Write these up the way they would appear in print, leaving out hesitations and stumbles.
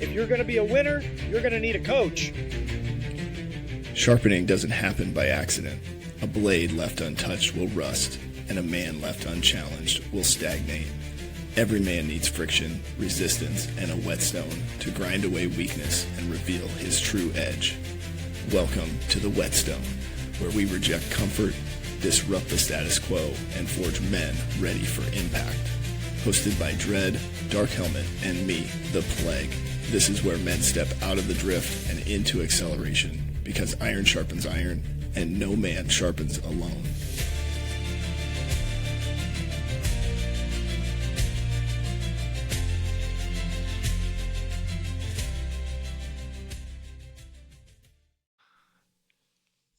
If you're going to be a winner, you're going to need a coach. Sharpening doesn't happen by accident. A blade left untouched will rust, and a man left unchallenged will stagnate. Every man needs friction, resistance, and a whetstone to grind away weakness and reveal his true edge. Welcome to the Whetstone, where we reject comfort, disrupt the status quo, and forge men ready for impact. Hosted by Dredd, Dark Helmet, and me, the Plague. This is where men step out of the drift and into acceleration, because iron sharpens iron, and no man sharpens alone.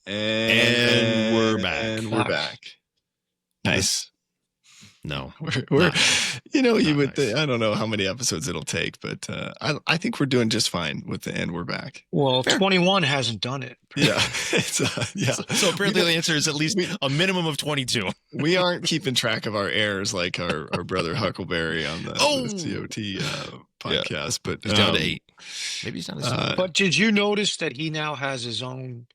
And we're back. And we're back. Nice. No, we're you would nice. think, I don't know how many episodes it'll take, but I think we're doing just fine with the "and we're back." Well, 21 hasn't done it. Yeah, it's yeah. So apparently the answer is at least a minimum of 22. We aren't keeping track of our errors like our brother Huckleberry on the COT podcast, but He's down to 8. Maybe he's not as But did you notice that he now has his own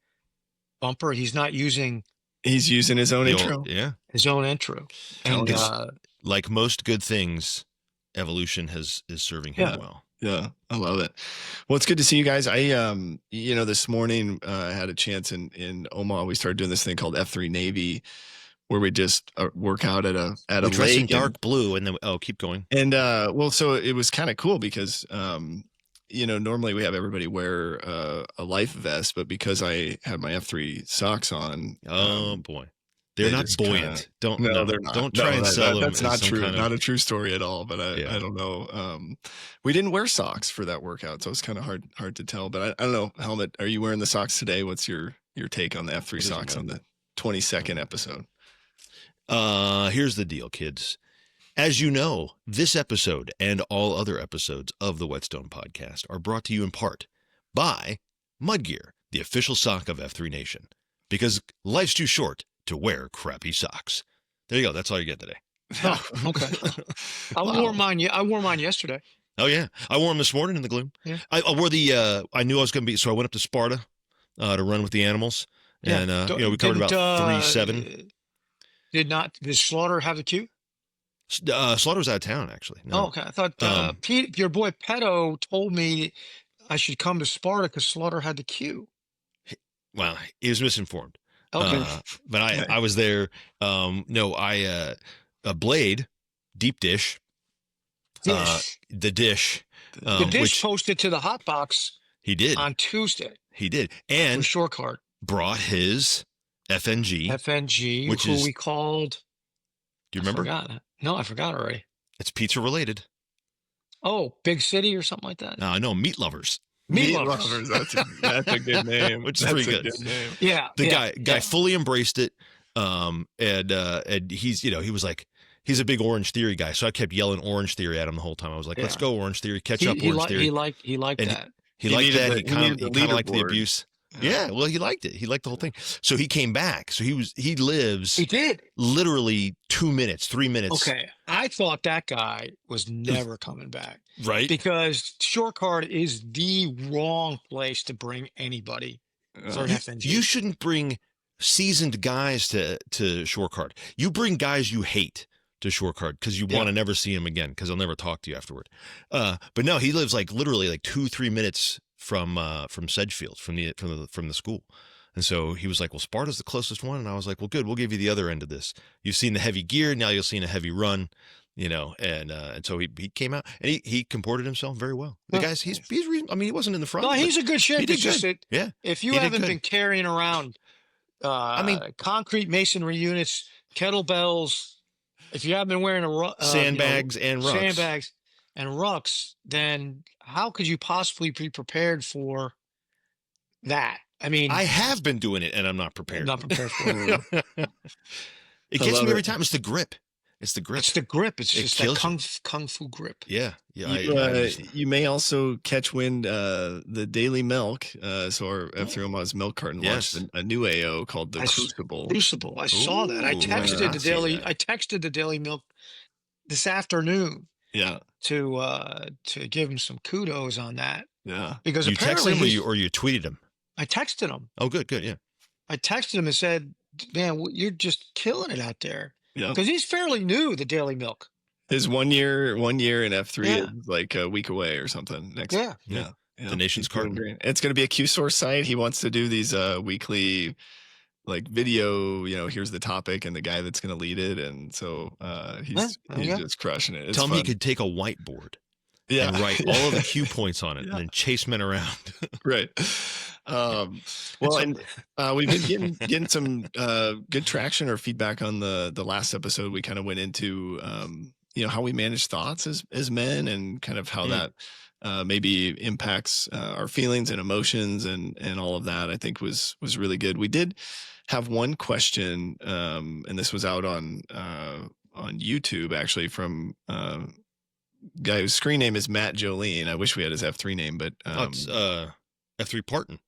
bumper? He's not using he's using his own intro. his own intro. And like most good things, evolution is serving him well. Yeah, I love it. Well, it's good to see you guys. I, this morning I had a chance in Omaha. We started doing this thing called F3 Navy, where we just work out at a Dressing lake. dark blue, and then keep going. And so it was kind of cool because normally we have everybody wear a life vest, but because I had my F3 socks on, Boy. They're not buoyant. They're not. Don't try and sell them. That's not true. Kind of... Not a true story at all. But I don't know. We didn't wear socks for that workout, so it's kind of hard to tell. But I don't know. Helmet, are you wearing the socks today? What's your take on the F3 socks on the 22nd episode? Here's the deal, kids. As you know, this episode and all other episodes of the Whetstone podcast are brought to you in part by Mudgear, the official sock of F3 Nation. Because life's too short to wear crappy socks. There you go. That's all you get today. Oh, okay. I wore mine yesterday. Oh yeah, I wore them this morning in the gloom. Yeah. I wore the. I knew I was going to be, so I went up to Sparta to run with the animals, and we covered about 3-7. Did Slaughter have the queue? Slaughter was out of town actually. No. Oh, okay. I thought Pete, your boy Pedo, told me I should come to Sparta because Slaughter had the queue. Well, he was misinformed. Okay. But I was there. A Blade, deep dish. The dish. The dish posted to the hot box. He did. On Tuesday. He did. And short card. Brought his FNG. Which we called. Do you remember? I forgot. No, I forgot already. It's pizza related. Oh, Big City or something like that? No, Meat Lovers. Meat Lovers. That's a good name. Which is pretty good. Name. Yeah. The guy fully embraced it. And he's, he was like, he's a big Orange Theory guy. So I kept yelling Orange Theory at him the whole time. I was like, let's go Orange Theory, catch up Orange Theory. He liked that. He liked that. He kind of liked the leaderboard. abuse. Yeah, well, he liked it. He liked the whole thing. So he came back. So he did literally 2 minutes, 3 minutes. Okay. I thought that guy was never coming back. Right. Because short card is the wrong place to bring anybody for an FNG. You shouldn't bring seasoned guys to short card. You bring guys you hate to short card because you want to never see him again because they'll never talk to you afterward. But no, he lives literally 2-3 minutes from Sedgefield, from the school. And so he was like, well, Sparta's the closest one. And I was like, well, good, we'll give you the other end of this. You've seen the heavy gear. Now you'll see a heavy run, and so he came out and he comported himself very well. The guy's, he's I mean, he wasn't in the front. No, he's a good shit. He did good. If you haven't been carrying around, concrete masonry units, kettlebells, if you haven't been wearing sandbags and rucks, then how could you possibly be prepared for that? I mean, I have been doing it, and I'm not prepared. Not prepared for it. It gets me every time. It's the grip. It's the grip. It's just that kung fu grip. Yeah. You may also catch wind the Daily Milk. So our F3 Omaha's milk carton launched a new AO called the Crucible. I saw that. I texted the Daily Milk this afternoon. Yeah. to give him some kudos on that, Yeah. because You texted apparently him or you tweeted him? I texted him. Oh, good, yeah. I texted him and said, "Man, you're just killing it out there," Yeah. because he's fairly new, the Daily Milk. His 1 year in F3 Yeah. is like a week away or something next. Yeah. Yeah. The nation's He's doing carton. great. It's going to be a Q source site. He wants to do these weekly like video, here's the topic and the guy that's going to lead it. And so he's just crushing it. It's Tell him he fun. could take a whiteboard Yeah. and write all of the cue points on it and then chase men around. Right. Well, and we've been getting some good traction or feedback on the last episode. We kind of went into how we manage thoughts as men, and kind of how that maybe impacts our feelings and emotions and all of that. I think was really good. We did have one question, and this was out on YouTube actually, from guy whose screen name is Matt Jolene. I wish we had his F3 name, but It's F3 Parton.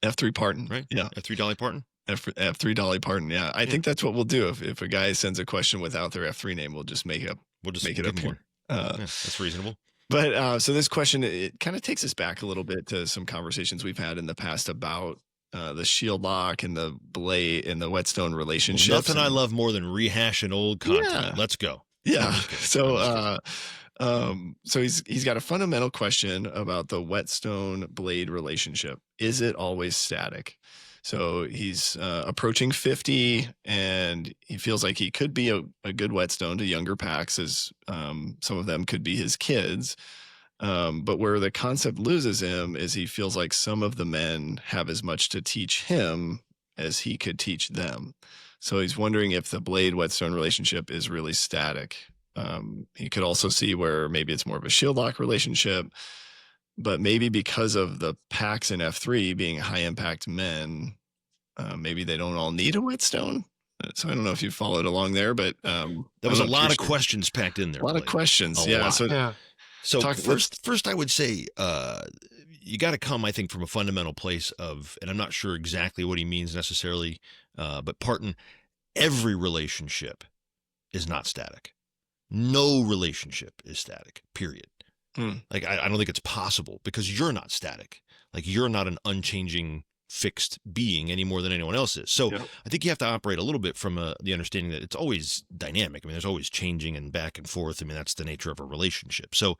F3 Parton, right? Yeah, F3 Dolly Parton. F3 Dolly Parton. Yeah, I think that's what we'll do. If a guy sends a question without their F3 name, we'll just make it up. We'll just make it up here. That's reasonable. But so this question, it kind of takes us back a little bit to some conversations we've had in the past about the shield lock and the blade and the Whetstone relationship. Well, nothing I love more than rehashing old content. Yeah. Let's go. Yeah. So he's got a fundamental question about the Whetstone blade relationship. Is it always static? So he's approaching 50, and he feels like he could be a good Whetstone to younger packs, as some of them could be his kids. But where the concept loses him is he feels like some of the men have as much to teach him as he could teach them. So he's wondering if the blade Whetstone relationship is really static. He could also see where maybe it's more of a shield lock relationship, but maybe because of the packs in F3 being high impact men, maybe they don't all need a Whetstone. So I don't know if you followed along there, but there was a lot of questions packed in there. A lot of questions. Yeah. So first I would say, you got to come, I think, from a fundamental place of, and I'm not sure exactly what he means necessarily, but Parton, every relationship is not static. No relationship is static, period. Like, I don't think it's possible, because you're not static. Like, you're not an unchanging, fixed being any more than anyone else is. So I think you have to operate a little bit from the understanding that it's always dynamic. I mean, there's always changing and back and forth. I mean, that's the nature of a relationship. So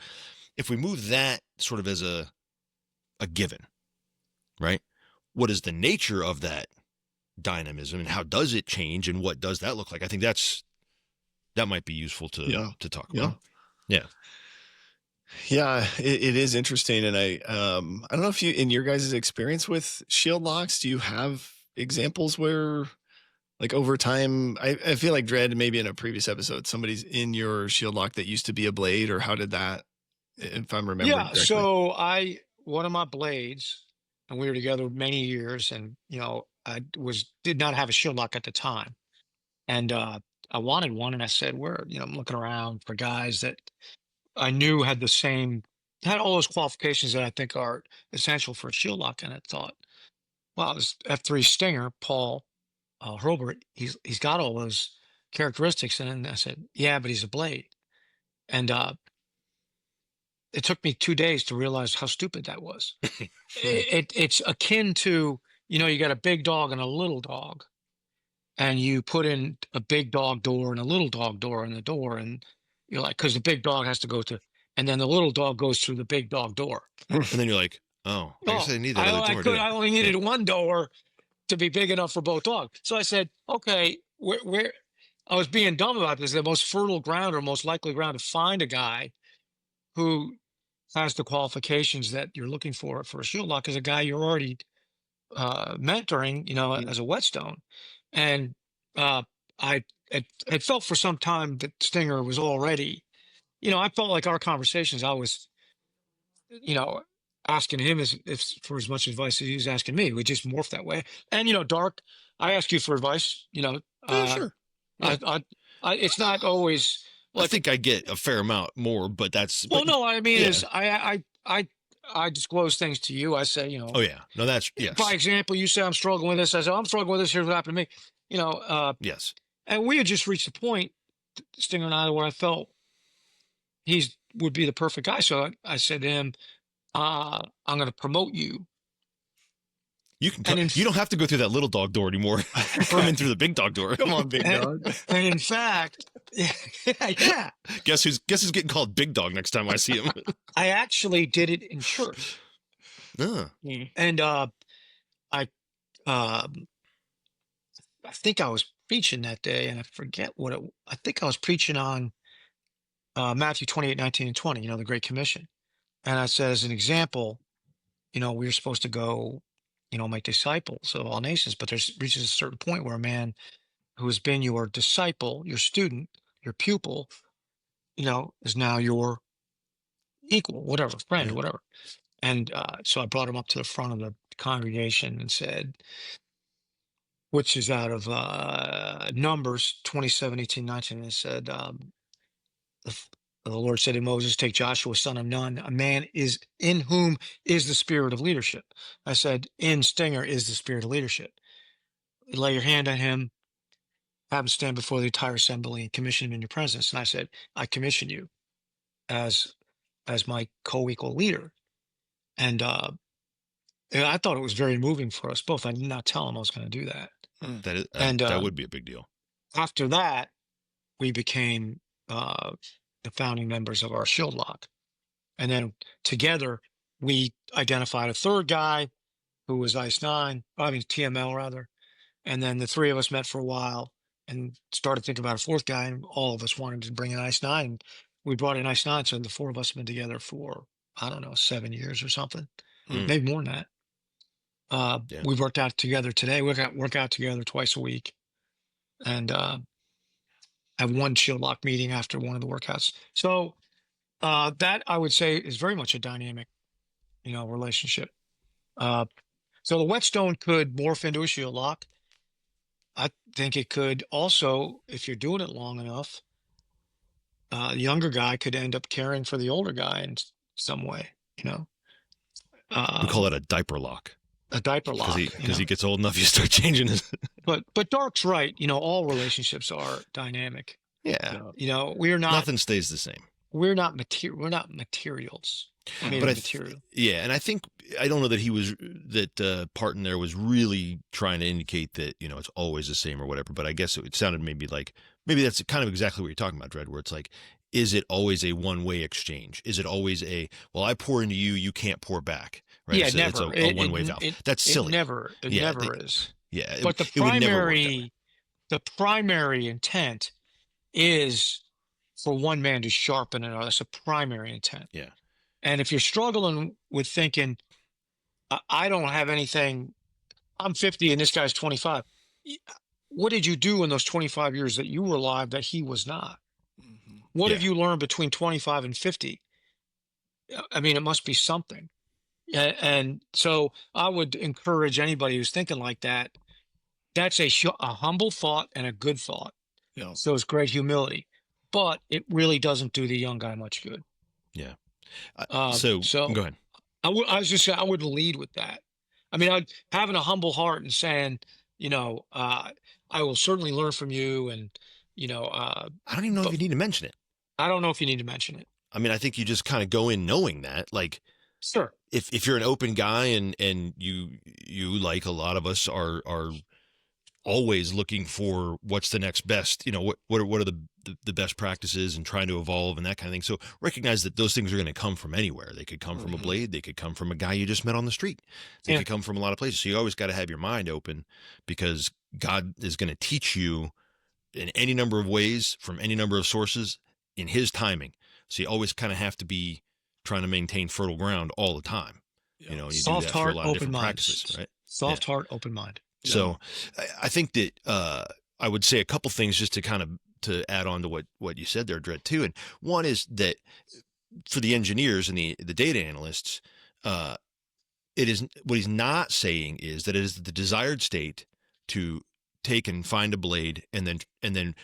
if we move that sort of as a given, right? What is the nature of that dynamism, and how does it change, and what does that look like? I think that might be useful to talk about. Yeah, it is interesting. And I don't know if you, in your guys' experience with shield locks, do you have examples where, like, over time, I feel like Dredd, maybe in a previous episode, somebody's in your shield lock that used to be a blade, or how did that, if I'm remembering correctly? So one of my blades, and we were together many years, and I did not have a shield lock at the time, and I wanted one, and I said, I'm looking around for guys that I knew had all those qualifications that I think are essential for a shield lock. And I thought, wow, this F3 Stinger, Paul Hurlbert, he's got all those characteristics. And then I said, yeah, but he's a blade. And it took me 2 days to realize how stupid that was. It's akin to, you got a big dog and a little dog, and you put in a big dog door and a little dog door in the door, and you're like, because the big dog has to go to, and then the little dog goes through the big dog door. And then you're like, I guess I need that other door. I only needed one door to be big enough for both dogs. So I said, okay, where I was being dumb about this. The most fertile ground, or most likely ground to find a guy who has the qualifications that you're looking for a shield lock, is a guy you're already mentoring, as a Whetstone. And I had felt for some time that Stinger was already, I felt like our conversations, I was, asking him for as much advice as he was asking me. We just morphed that way. And, Dark, I ask you for advice, Sure. Yeah. It's not always. I think I get a fair amount more, but that's. Well, no, I mean, is I disclose things to you. I say, Oh yeah, no, that's yes. By example, you say I'm struggling with this. I say I'm struggling with this. Here's what happened to me. Yes. And we had just reached a point, Stinger and I, where I felt he's would be the perfect guy. So I said to him, I'm going to promote you. You can And you don't have to go through that little dog door anymore. Come in through the big dog door. Come on, big dog. And in fact, yeah, Guess who's getting called big dog next time I see him? I actually did it in church. And I I think I was preaching that day, and I forget what I think I was preaching on Matthew 28:19 and 20, the Great Commission. And I said, as an example, we're supposed to go, make disciples of all nations, but there's reaches a certain point where a man who has been your disciple, your student, your pupil, is now your equal, whatever, friend, or whatever. And so I brought him up to the front of the congregation and said, which is out of Numbers 27:18-19, and it said, the Lord said to Moses, take Joshua, son of Nun, a man is in whom is the spirit of leadership. I said, in Stinger is the spirit of leadership. Lay your hand on him, have him stand before the entire assembly and commission him in your presence. And I said, I commission you as my co-equal leader. And I thought it was very moving for us both. I did not tell him I was going to do that. That is, And that would be a big deal. after that, we became the founding members of our Shield Lock. And then together, we identified a third guy who was TML rather. And then the three of us met for a while and started thinking about a fourth guy. And all of us wanted to bring in Ice 9. And we brought in Ice 9. So the four of us have been together for, 7 years or something, maybe more than that. We've worked out together today. We work out together twice a week. And have one Shield Lock meeting after one of the workouts. So that I would say is very much a dynamic, relationship. So the Whetstone could morph into a Shield Lock. I think it could also, if you're doing it long enough, the younger guy could end up caring for the older guy in some way, We call it a diaper lock. A diaper lock. Because he gets old enough, you start changing his. But Dark's right. All relationships are dynamic. Yeah. We're not. Nothing stays the same. We're not materials. Material. Yeah, and I don't know that Parton there was really trying to indicate that it's always the same or whatever. But I guess it sounded maybe that's kind of exactly what you're talking about, Dredd. Where it's like, is it always a one-way exchange? Is it always I pour into you, you can't pour back? Right? Yeah, It's never. a one-way valve. That's silly. It never is. Yeah, but it would never work that way. The primary intent is for one man to sharpen another. That's a primary intent. Yeah. And if you're struggling with thinking, I don't have anything, I'm 50 and this guy's 25. What did you do in those 25 years that you were alive that he was not? What have you learned between 25 and 50? It must be something. And so I would encourage anybody who's thinking like that. That's a humble thought and a good thought. Yeah. So it's great humility, but it really doesn't do the young guy much good. Yeah. So go ahead. I was just saying, I would lead with that. Having a humble heart and saying, I will certainly learn from you. And, I don't even know if you need to mention it. I don't know if you need to mention it. I think you just kind of go in knowing that, like, sure. If you're an open guy and you like a lot of us are always looking for what's the next best, what are the best practices and trying to evolve and that kind of thing. So recognize that those things are going to come from anywhere. They could come from a blade. They could come from a guy you just met on the street. They could come from a lot of places. So you always got to have your mind open, because God is going to teach you in any number of ways from any number of sources in his timing. So you always kind of have to be trying to maintain fertile ground all the time. Yeah. You Soft do that for a heart, lot of open different mind. practices, right? Soft heart, open mind. So I think that I would say a couple things just to kind of to add on to what you said there, Dredd, too. And one is that for the engineers and the data analysts, it is what he's not saying is that it is the desired state to take and find a blade and then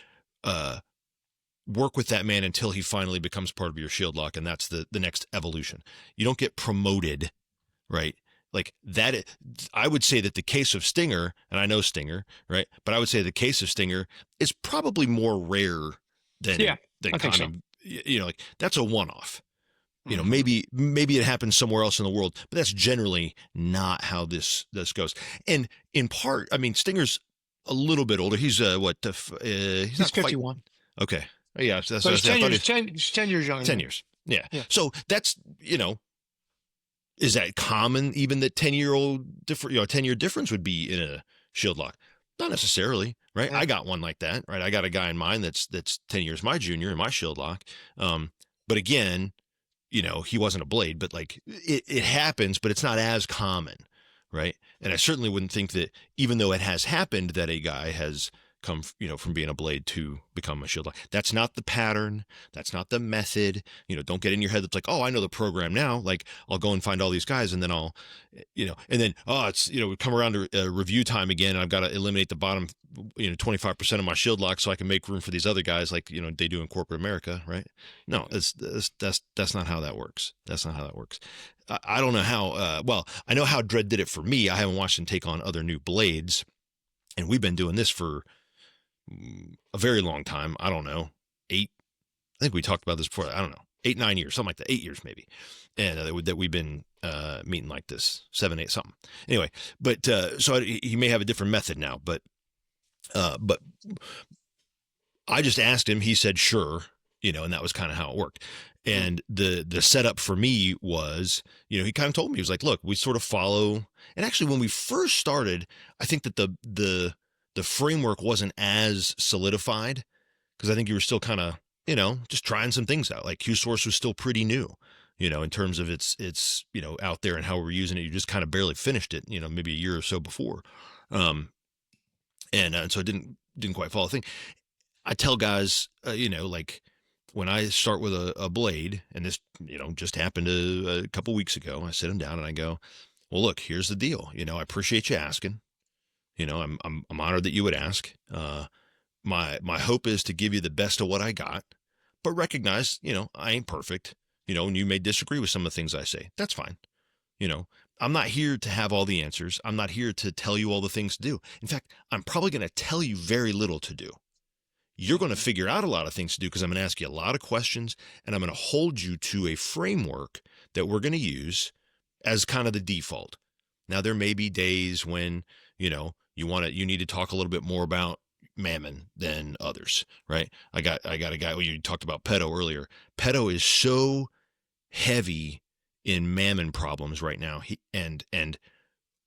work with that man until he finally becomes part of your shield lock, and that's the next evolution. You don't get promoted, right? Like that, I would say that the case of Stinger, and I know Stinger, right? But I would say the case of Stinger is probably more rare than I think so. like that's a one-off. Mhm. Maybe it happens somewhere else in the world, but that's generally not how this goes. And in part, I mean, Stinger's a little bit older. He's he's He's not quite 51. okay. Yeah, that's So what I he's said. I 10 thought years, he 10 years younger 10 than me. years. Yeah. Yeah. So that's, is that common even that 10-year difference would be in a shield lock? Not necessarily, right? Yeah. I got one like that, right? I got a guy in mind that's 10 years my junior in my shield lock. But again, he wasn't a blade, but like it happens, but it's not as common, right? And I certainly wouldn't think that even though it has happened that a guy has come, from being a blade to become a shield lock. That's not the pattern. That's not the method. Don't get in your head that's like, oh, I know the program now. Like I'll go and find all these guys and then I'll, and then, it's, we come around to review time again and I've got to eliminate the bottom, 25% of my shield lock so I can make room for these other guys like, they do in corporate America, right? No, that's not how that works. That's not how that works. I don't know how, I know how Dredd did it for me. I haven't watched him take on other new blades, and we've been doing this for a very long time. I don't know, I think we talked about this before. I don't know, 8-9 years, something like that, 8 years maybe. And that we've been meeting like this, 7, 8, something. Anyway, but so he may have a different method now, but I just asked him. He said sure, and that was kind of how it worked. And the setup for me was, he kind of told me, he was like, look, we sort of follow. And actually, when we first started, I think that the framework wasn't as solidified because I think you were still kind of, just trying some things out. Like Q-Source was still pretty new, in terms of its out there and how we're using it. You just kind of barely finished it, maybe a year or so before. And so it didn't quite follow the thing. I tell guys, like when I start with a blade, and this, just happened a couple weeks ago, I sit them down and I go, well, look, here's the deal. I appreciate you asking. I'm honored that you would ask. My hope is to give you the best of what I got, but recognize, I ain't perfect, and you may disagree with some of the things I say. That's fine. I'm not here to have all the answers. I'm not here to tell you all the things to do. In fact, I'm probably going to tell you very little to do. You're going to figure out a lot of things to do because I'm going to ask you a lot of questions, and I'm going to hold you to a framework that we're going to use as kind of the default. Now, there may be days when, you need to talk a little bit more about mammon than others, right? I got a guy, well, you talked about pedo earlier. Pedo is so heavy in mammon problems right now. And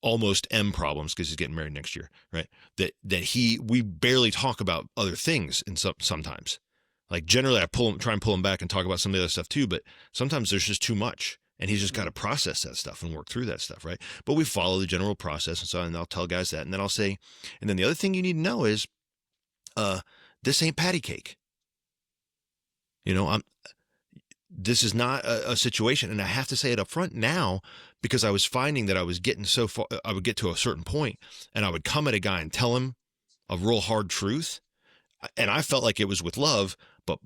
almost M problems because he's getting married next year, right? We barely talk about other things and sometimes. Like generally I try and pull him back and talk about some of the other stuff too, but sometimes there's just too much. And he's just got to process that stuff and work through that stuff, right? But we follow the general process, and I'll tell guys that, and then I'll say, and then the other thing you need to know is, this ain't patty cake. This is not a situation, and I have to say it up front now because I was finding that I was getting so far. I would get to a certain point, and I would come at a guy and tell him a real hard truth, and I felt like it was with love, but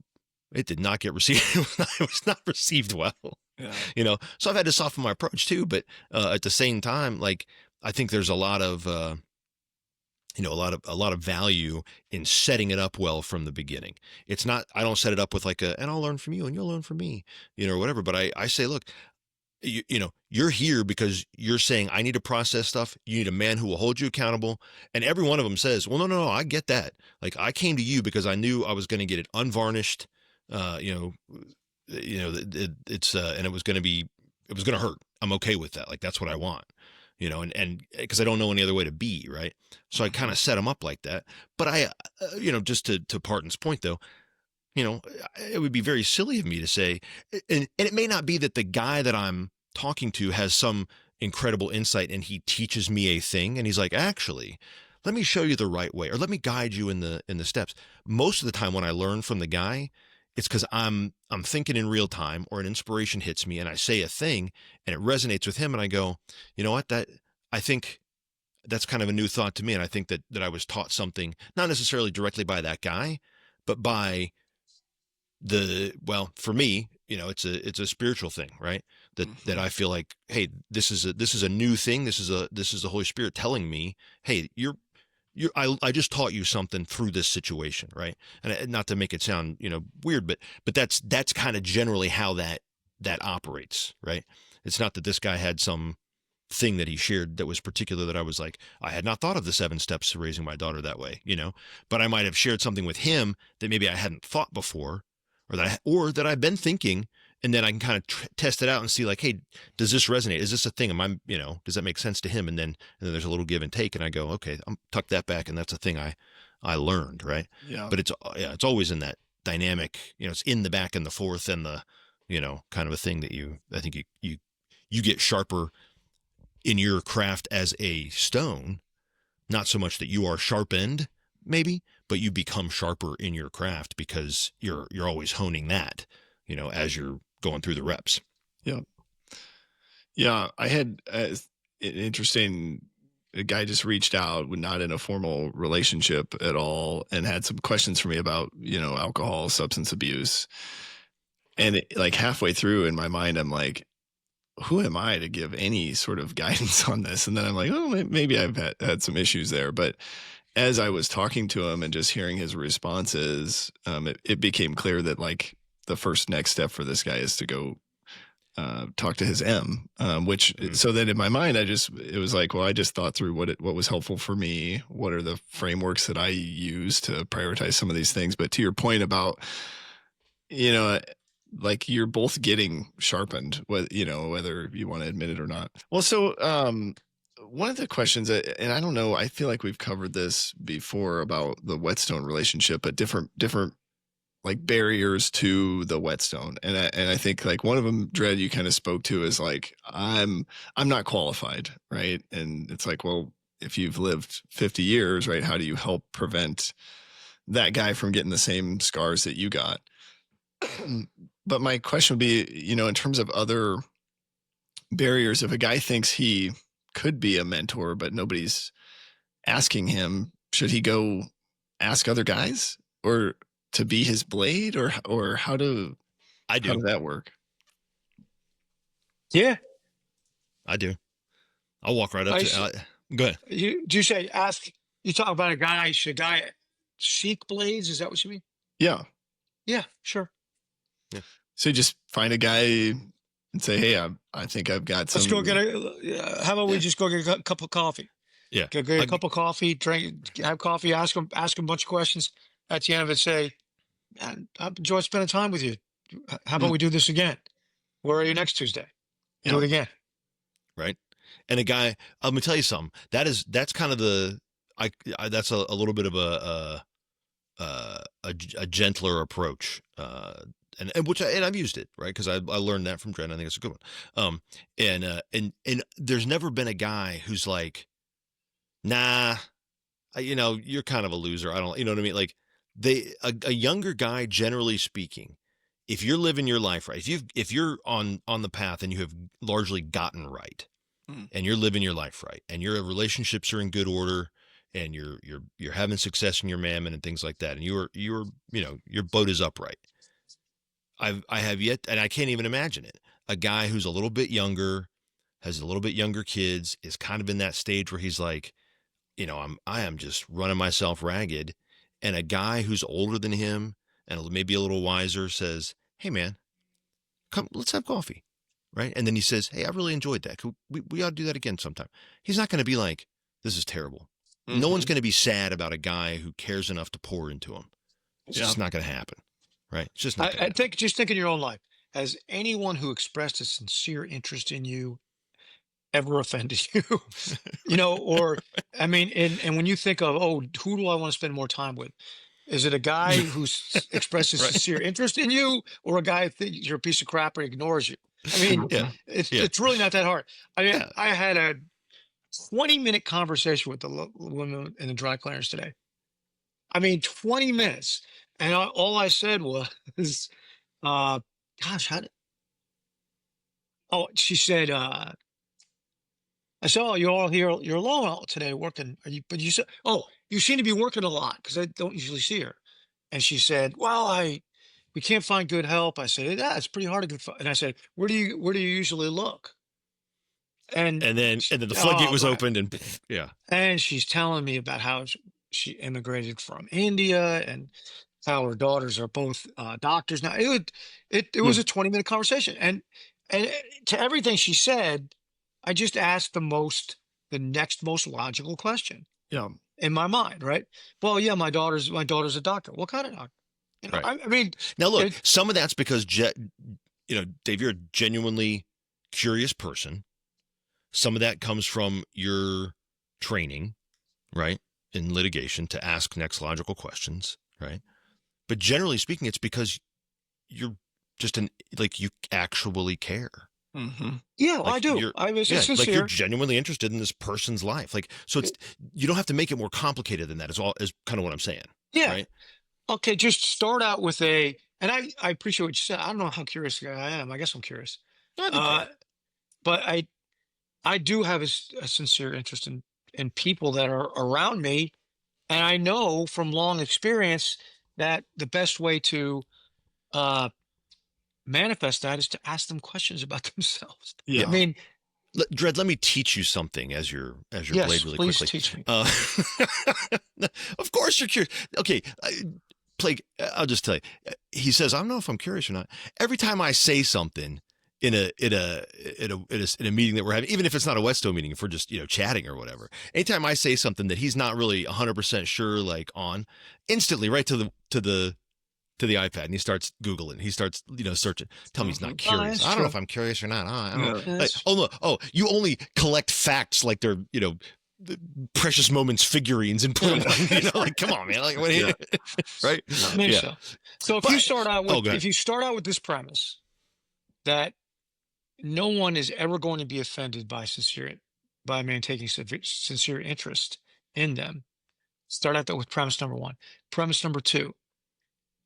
it did not get received. It was not received well. Yeah. So I've had to soften my approach too, but at the same time, like I think there's a lot of a lot of value in setting it up well from the beginning. It's not, I don't set it up with like and I'll learn from you and you'll learn from me, or whatever. But I say, look, you're here because you're saying I need to process stuff. You need a man who will hold you accountable. And every one of them says, well, no, I get that. Like I came to you because I knew I was going to get it unvarnished. It's and it was going to hurt. I'm okay with that. Like, that's what I want, and because I don't know any other way to be, right. So I kind of set them up like that. But I, just to Parton's point though, it would be very silly of me to say, and it may not be that the guy that I'm talking to has some incredible insight and he teaches me a thing and he's like, actually, let me show you the right way, or let me guide you in the steps. Most of the time when I learn from the guy, it's because I'm thinking in real time, or an inspiration hits me and I say a thing and it resonates with him. And I go, you know what, I think that's kind of a new thought to me. And I think that I was taught something, not necessarily directly by that guy, but by for me, it's a spiritual thing, right? That I feel like, hey, this is a new thing. This is the Holy Spirit telling me, hey, I just taught you something through this situation, right? And not to make it sound, weird, but that's kind of generally how that operates, right? It's not that this guy had some thing that he shared that was particular that I was like, I had not thought of the 7 steps to raising my daughter that way, but I might have shared something with him that maybe I hadn't thought before, or that I've been thinking, and then I can kind of test it out and see like, hey, does this resonate? Is this a thing? Am I, does that make sense to him? And then there's a little give and take, and I go, okay, I'm tuck that back, and that's a thing I learned, right? Yeah. But it's always in that dynamic, it's in the back and the forth and the, kind of a thing that I think you get sharper in your craft as a stone, not so much that you are sharpened maybe, but you become sharper in your craft because you're always honing that, as you're going through the reps. Yeah. Yeah. I had an interesting, a guy just reached out, not in a formal relationship at all, and had some questions for me about, alcohol, substance abuse. And like halfway through in my mind, I'm like, who am I to give any sort of guidance on this? And then I'm like, oh, maybe I've had some issues there. But as I was talking to him and just hearing his responses, it became clear that like the first next step for this guy is to go talk to his which so then in my mind, it was like, well, I just thought through what was helpful for me. What are the frameworks that I use to prioritize some of these things? But to your point about, like you're both getting sharpened, whether you want to admit it or not. Well, so one of the questions, and I don't know, I feel like we've covered this before about the Whetstone relationship, but different like barriers to the Whetstone, and I think like one of them, Dredd, you kind of spoke to is like I'm not qualified, right? And it's like, well, if you've lived 50 years, right, how do you help prevent that guy from getting the same scars that you got? But my question would be, in terms of other barriers, if a guy thinks he could be a mentor, but nobody's asking him, should he go ask other guys or to be his blade, or how does that work? Yeah. I do. I'll walk right up to go ahead. Do you say ask? You talk about a guy. Should a guy seek blades? Is that what you mean? Yeah. Yeah, sure. Yeah. So you just find a guy and say, hey, I think I've got some. Let's go get how about we just go get a cup of coffee? Yeah. Go get a cup of coffee, have coffee, ask him a bunch of questions. At the end of it, say, man, I enjoyed spending time with you. How about we do this again? Where are you next Tuesday? Do it again. Right. And a guy, I'm gonna tell you something. That's kind of that's a little bit of a gentler approach. And I've used it, right? Because I learned that from Dredd. I think it's a good one. And there's never been a guy who's like, nah, you're kind of a loser. I don't, you know what I mean? Like a younger guy, generally speaking, if you're living your life right, if you're on the path and you have largely gotten right, and you're living your life right, and your relationships are in good order, and you're having success in your mammon and things like that, and your boat is upright. I have yet, and I can't even imagine it. A guy who's a little bit younger, has a little bit younger kids, is kind of in that stage where he's like, I am just running myself ragged. And a guy who's older than him and maybe a little wiser says, hey man, come, let's have coffee. Right. And then he says, hey, I really enjoyed that. We ought to do that again sometime. He's not going to be like, this is terrible. Mm-hmm. No one's going to be sad about a guy who cares enough to pour into him. It's just not going to happen. Right. It's just not. Just think in your own life. Has anyone who expressed a sincere interest in you ever offended you? Or I mean, and when you think of, who do I want to spend more time with? Is it a guy who expresses sincere interest in you, or a guy who thinks you're a piece of crap or ignores you? I mean, it's really not that hard. I mean, I had a 20-minute conversation with the woman in the dry cleaners today. I mean, 20 minutes. And all I said was, gosh, she said, I said, oh, you're all here, you're alone today working. But you said, you seem to be working a lot because I don't usually see her. And she said, well, we can't find good help. I said, yeah, it's pretty hard to get. And I said, where do you usually look? and and then the floodgate oh, was right. opened, and yeah, And she's telling me about how she immigrated from India and how her daughters are both doctors now. It was Hmm. a 20-minute conversation, and to everything she said, I just asked the next most logical question Yeah. in my mind, right? Well, yeah, my daughter's a doctor. What kind of doctor? right. I mean, Now look, it, some of that's because Dave, you're a genuinely curious person. Some of that comes from your training, right, in litigation to ask next logical questions, right? But generally speaking, it's because you're just you actually care. Hmm. yeah, well, I Like do. you're, I was yeah, like you're sincere. genuinely interested in this person's life. Like, so you don't have to make it more complicated than that. Is kind of what I'm saying, Yeah. right? Okay. Just start out with and I appreciate what you said. I don't know how curious I am. I guess I'm curious. I think you Uh, are. but I do have a sincere interest in people that are around me, and I know from long experience that the best way to uh, manifest that is to ask them questions about themselves. I Yeah. Yeah. mean, Dredd, let me teach you something as your yes, blade really please quickly. teach me. Of course you're curious. Okay, Plague. I'll just tell you. He says, "I don't know if I'm curious or not." Every time I say something in a meeting that we're having, even if it's not a Whetstone meeting, if we're just chatting or whatever, anytime I say something that he's not really 100% sure instantly right to the iPad, and he starts Googling. He starts, searching. Tell me he's not Oh, curious. that's I don't know true. if I'm curious or not. I don't know. Yeah. Like, oh no. Oh, you only collect facts like they're, precious moments figurines and put them on. Like, come on, man. Like, what? Yeah. Right? Maybe Yeah. so. So But go if ahead. you start out with this premise that no one is ever going to be offended by a man taking sincere interest in them. Start out with premise number one. Premise number two: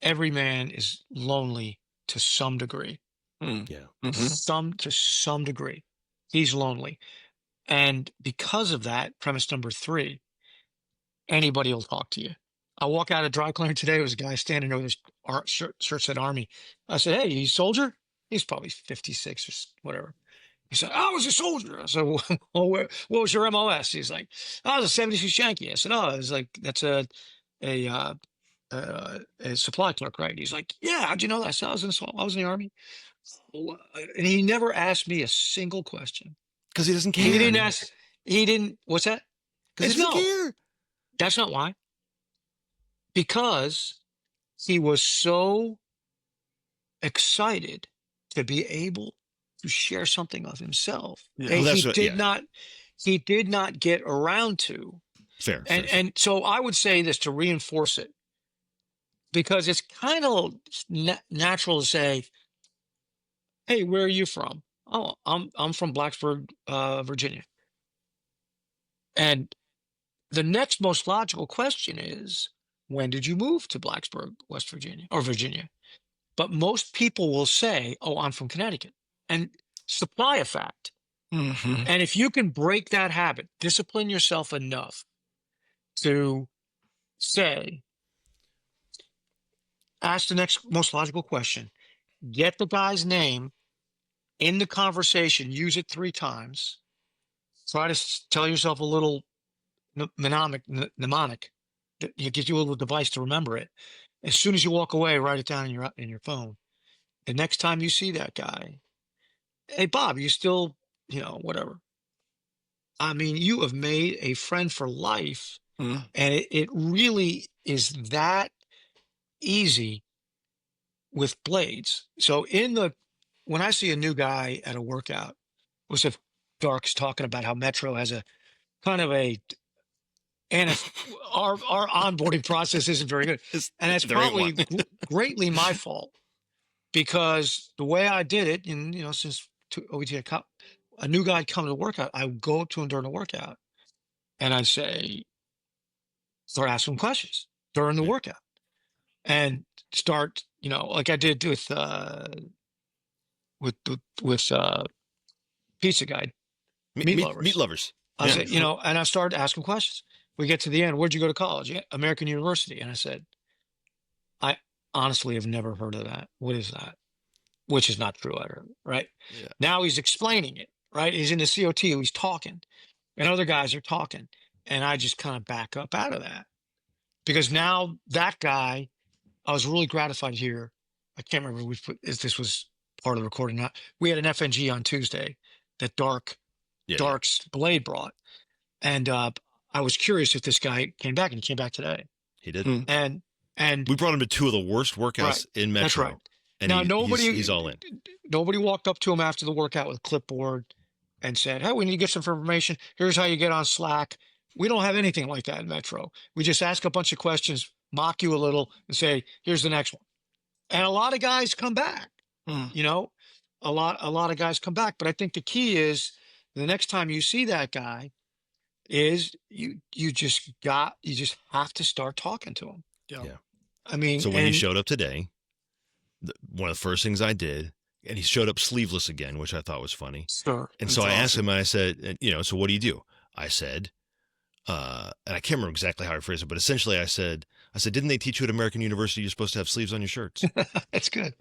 every man is lonely to some degree. Mm. Yeah. Hmm. To some degree, he's lonely, and because of that, premise number three: anybody will talk to you. I walk out of dry cleaner today. There was a guy standing there with his shirt said Army. I said, "Hey, you soldier?" He's probably 56 or whatever. He said, "I was a soldier." I said, "Well, what was your MOS?" He's like, "I was a 76 Yankee." I said, "Oh, it's like that's a a supply clerk, right?" He's like, "Yeah, how'd you know that?" I said, I was in the Army." And he never asked me a single question. Because he doesn't He care. didn't ask. He didn't. What's that? Because he doesn't No, care. that's not why. Because he was so excited to be able to share something of himself. Yeah. Well, He that's what. did Yeah. not. He did not get around to. Fair. And so I would say this to reinforce it, because it's kind of natural to say, "Hey, where are you from?" "Oh, I'm from Blacksburg, Virginia." And the next most logical question is, when did you move to Blacksburg, West Virginia, or Virginia? But most people will say, "Oh, I'm from Connecticut," and supply a fact. Hmm. And if you can break that habit, discipline yourself enough to say, ask the next most logical question, get the guy's name in the conversation, use it 3 times, try to tell yourself a little mnemonic that gives you a little device to remember it. As soon as you walk away, write it down in your phone. The next time you see that guy, "Hey, Bob, you still, whatever." I mean, you have made a friend for life, Mm. and it really is that easy with blades. So when I see a new guy at a workout, was if Dark's talking about how Metro has a kind of and if our onboarding process isn't very good, and that's There ain't probably one. greatly my fault, because the way I did it, and since OET Cup, a new guy come to the workout, I would go up to him during the workout, and I'd say, start asking him questions during the Yeah. workout, and start, like I did with pizza guy, meat Meat lovers. lovers. I Yeah. said, and I started asking questions. We get to the end. "Where'd you go to college?" "Yeah, American University." And I said, "I honestly have never heard of that. What is that?" Which is not true. I heard, right? Yeah. Now he's explaining it. right? He's in the COT, he's talking, and other guys are talking. And I just kind of back up out of that because now that guy, I was really gratified here. I can't remember if this was part of the recording or not. We had an FNG on Tuesday that Dark's Blade brought. And I was curious if this guy came back, and he came back today. He did. And we brought him to 2 of the worst workouts in Metro. That's right. And now he's all in. Nobody walked up to him after the workout with a clipboard and said, "Hey, we need to get some information. Here's how you get on Slack." We don't have anything like that in Metro. We just ask a bunch of questions, mock you a little, and say, "Here's the next one." And a lot of guys come back. You know, a lot of guys come back. But I think the key is the next time you see that guy is you just have to start talking to him. Yeah. I mean, so when he showed up today, one of the first things I did, and he showed up sleeveless again, which I thought was funny. Sure. And so I asked him, and I said, so what do you do? I said, and I can't remember exactly how I phrased it, but essentially I said, didn't they teach you at American University you're supposed to have sleeves on your shirts? That's good.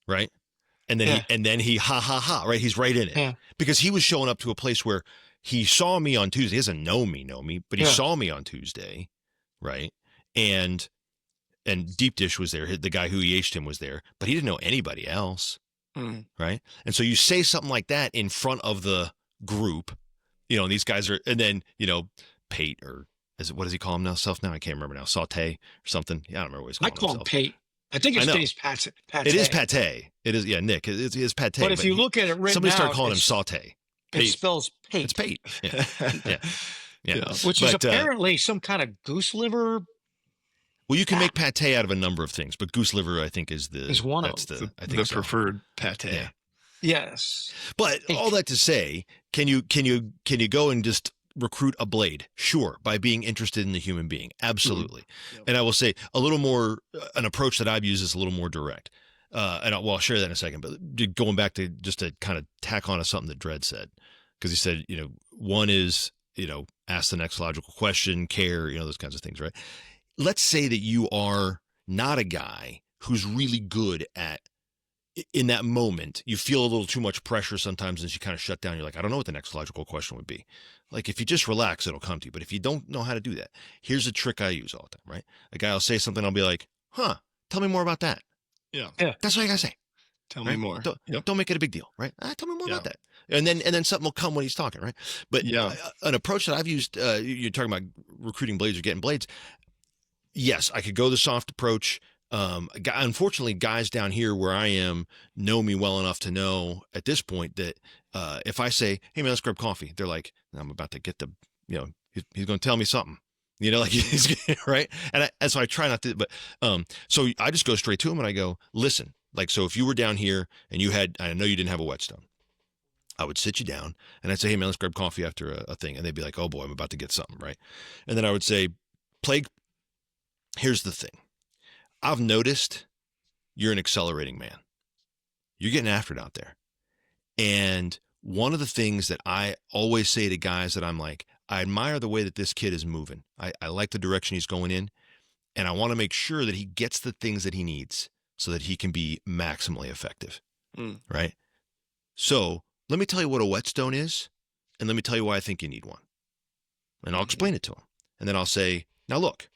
Right. And then he ha, right. He's right in it because he was showing up to a place where he saw me on Tuesday. He doesn't know me, but he saw me on Tuesday. Right. And Deep Dish was there. The guy who EH'd him was there, but he didn't know anybody else. Right. And so you say something like that in front of the group, and these guys are, and then, Pate, or what does he call himself now? I can't remember now. Saute or something. Yeah, I don't remember what he's calling himself. I call him Pate. I think his name's Pate. It is Pate. It is, Nick. It is Pate. But if you look at it written somebody started out, calling him Saute. It spells Pate. It's Pate. Yeah. Which is apparently some kind of goose liver. Well, you can make pate out of a number of things, but goose liver, I think, is one of them. I think the preferred pate. Yeah. Yes. But all that to say, can you go and just recruit a blade? Sure, by being interested in the human being. Absolutely. Yep. And I will say a little more, an approach that I've used is a little more direct. And I'll share that in a second, but going back to just to kind of tack on to something that Dredd said, because he said, one is, ask the next logical question, care, those kinds of things, right? Let's say that you are not a guy who's really good at, in that moment, you feel a little too much pressure sometimes and you kind of shut down. You're like, I don't know what the next logical question would be. Like, if you just relax, it'll come to you. But if you don't know how to do that, here's a trick I use all the time, right? A guy will say something, I'll be like, tell me more about that. Yeah. That's what I gotta say. Tell me more. Don't make it a big deal, right? Tell me more about that. And then something will come when he's talking, right? But an approach that I've used, you're talking about recruiting blades or getting blades. Yes, I could go the soft approach. Unfortunately, guys down here where I am know me well enough to know at this point that if I say, "Hey man, let's grab coffee," they're like, "I'm about to get the, he's going to tell me something," like he's right. And so I try not to, but so I just go straight to him and I go, "Listen, like, so if you were down here and I know you didn't have a Whetstone, I would sit you down and I'd say, 'Hey man, let's grab coffee after a thing,' and they'd be like, 'Oh boy, I'm about to get something,' right?" And then I would say, here's the thing. I've noticed you're an accelerating man. You're getting after it out there. And one of the things that I always say to guys that I'm like, I admire the way that this kid is moving. I like the direction he's going in. And I want to make sure that he gets the things that he needs so that he can be maximally effective. Right? So let me tell you what a Whetstone is. And let me tell you why I think you need one. And I'll explain it to him. And then I'll say, now look,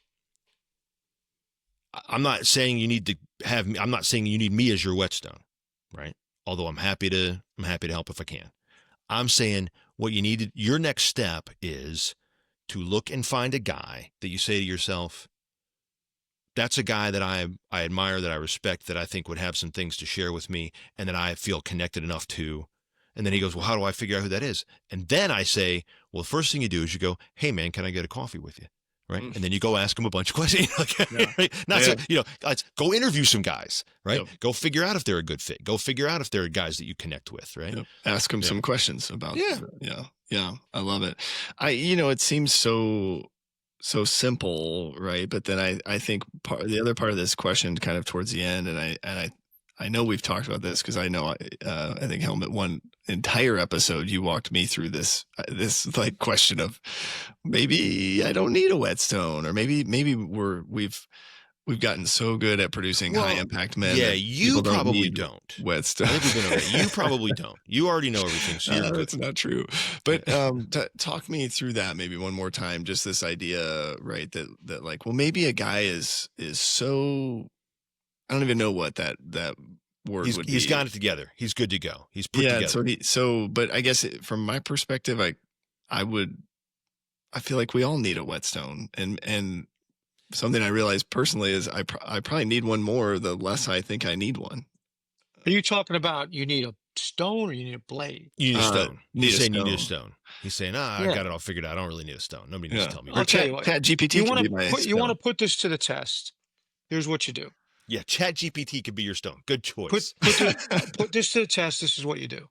I'm not saying you need I'm not saying you need me as your Whetstone, right? Although I'm happy to help if I can. I'm saying what you need, your next step is to look and find a guy that you say to yourself, that's a guy that I admire, that I respect, that I think would have some things to share with me and that I feel connected enough to. And then he goes, well, how do I figure out who that is? And then I say, well, the first thing you do is you go, hey man, can I get a coffee with you? Right. And then you go ask them a bunch of questions. Right? Not so, go interview some guys, right? Yep. Go figure out if they're a good fit. Go figure out if they're guys that you connect with, right? Yep. Ask them some questions about I love it. It seems so simple, right? But then I think the other part of this question kind of towards the end, and I know we've talked about this because I know I think Helmet, one entire episode you walked me through this like question of maybe I don't need a Whetstone, or maybe we've gotten so good at producing high Well, impact men. yeah, that you people don't probably need don't. Whetstone. I think we've been over that. You probably don't. You already know everything, so you're good. That's not true. But talk me through that maybe one more time. Just this idea, right? That like, well, maybe a guy is so, I don't even know what that word would be. He's got it together. He's good to go. He's put Yeah. together. But I guess from my perspective, I feel like we all need a Whetstone, and something I realized personally is I probably need one more the less I think I need one. Are you talking about you need a stone or you need a blade? You need a stone. He's saying you need a stone. stone. He's saying, I got it all figured out. I don't really need a stone. Nobody needs to tell me. I'll tell you what. Chat GPT can be my you want to put this to the test. Here's what you do. Yeah, Chat GPT could be your stone. Good choice. Put this to the test. This is what you do.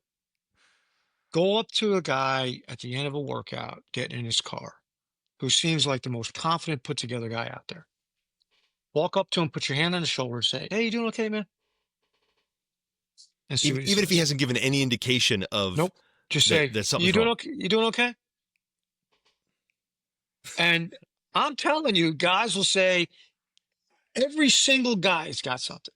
Go up to a guy at the end of a workout, getting in his car, who seems like the most confident, put together guy out there. Walk up to him, put your hand on his shoulder, and say, "Hey, you doing okay, man?" And see Even if he hasn't given any indication of nope, just say, that something's "You doing wrong. okay? You doing okay?" And I'm telling you, guys will say, every single guy's got something.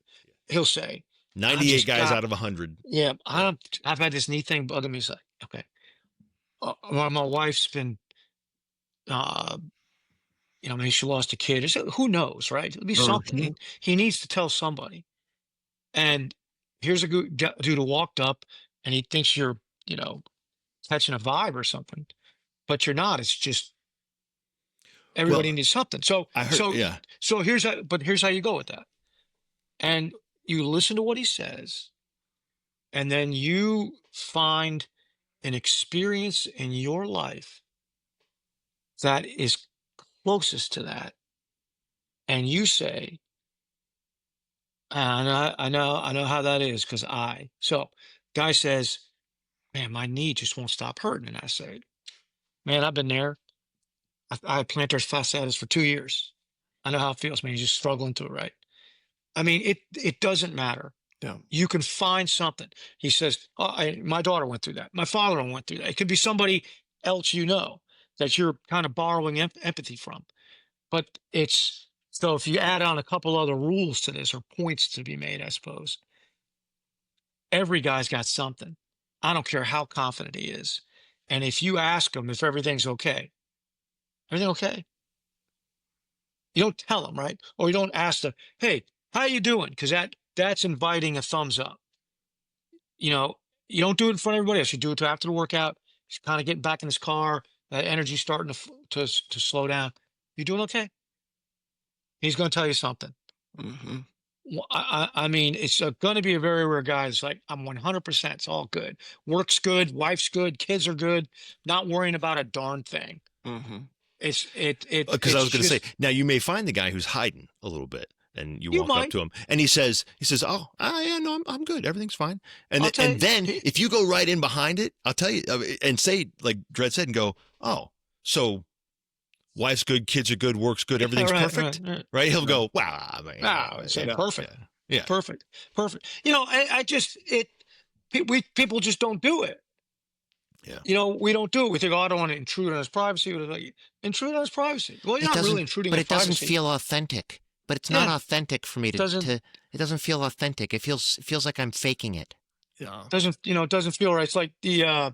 He'll say, 98 guys out of 100. Yeah, I've had this knee thing bugger me. It's like, okay, well, my wife's been, maybe she lost a kid. Who knows, right? It'll be something. He needs to tell somebody. And here's a dude who walked up, and he thinks you're, catching a vibe or something, but you're not. It's just everybody needs something. So I heard, So here's how you go with that. And you listen to what he says, and then you find an experience in your life that is closest to that. And you say, I know how that is because so guy says, man, my knee just won't stop hurting. And I say, man, I've been there. I had plantar fasciitis for 2 years. I know how it feels, man. You're just struggling through it, right? I mean, it doesn't matter. Yeah. You can find something. He says, my daughter went through that. My father went through that. It could be somebody else that you're kind of borrowing empathy from. But so if you add on a couple other rules to this or points to be made, I suppose, every guy's got something. I don't care how confident he is. And if you ask him if everything's okay, everything okay? You don't tell him, right? Or you don't ask them, hey, how you doing? Because that's inviting a thumbs up. You don't do it in front of everybody else. You do it after the workout. He's kind of getting back in his car. That energy's starting to slow down. You doing okay? He's going to tell you something. Mm-hmm. Well, I mean, it's going to be a very rare guy. It's like, I'm 100%. It's all good. Work's good. Wife's good. Kids are good. Not worrying about a darn thing. Mm-hmm. Because I was going to say, now you may find the guy who's hiding a little bit, and you walk up to him, and he says, "Oh, yeah, no, I'm good. Everything's fine." And then if you go right in behind it, I'll tell you, and say like Dredd said, and go, "Oh, so wife's good, kids are good, work's good, everything's perfect." Right? He'll go, "Wow, perfect. Yeah, perfect. People just don't do it. Yeah. We don't do it. We think, I don't want to intrude on his privacy. Intrude on his privacy. Well, you're not really intruding on his privacy. But it doesn't feel authentic. But it's not authentic for me it doesn't feel authentic. It feels like I'm faking it. Yeah. It doesn't feel right. It's like the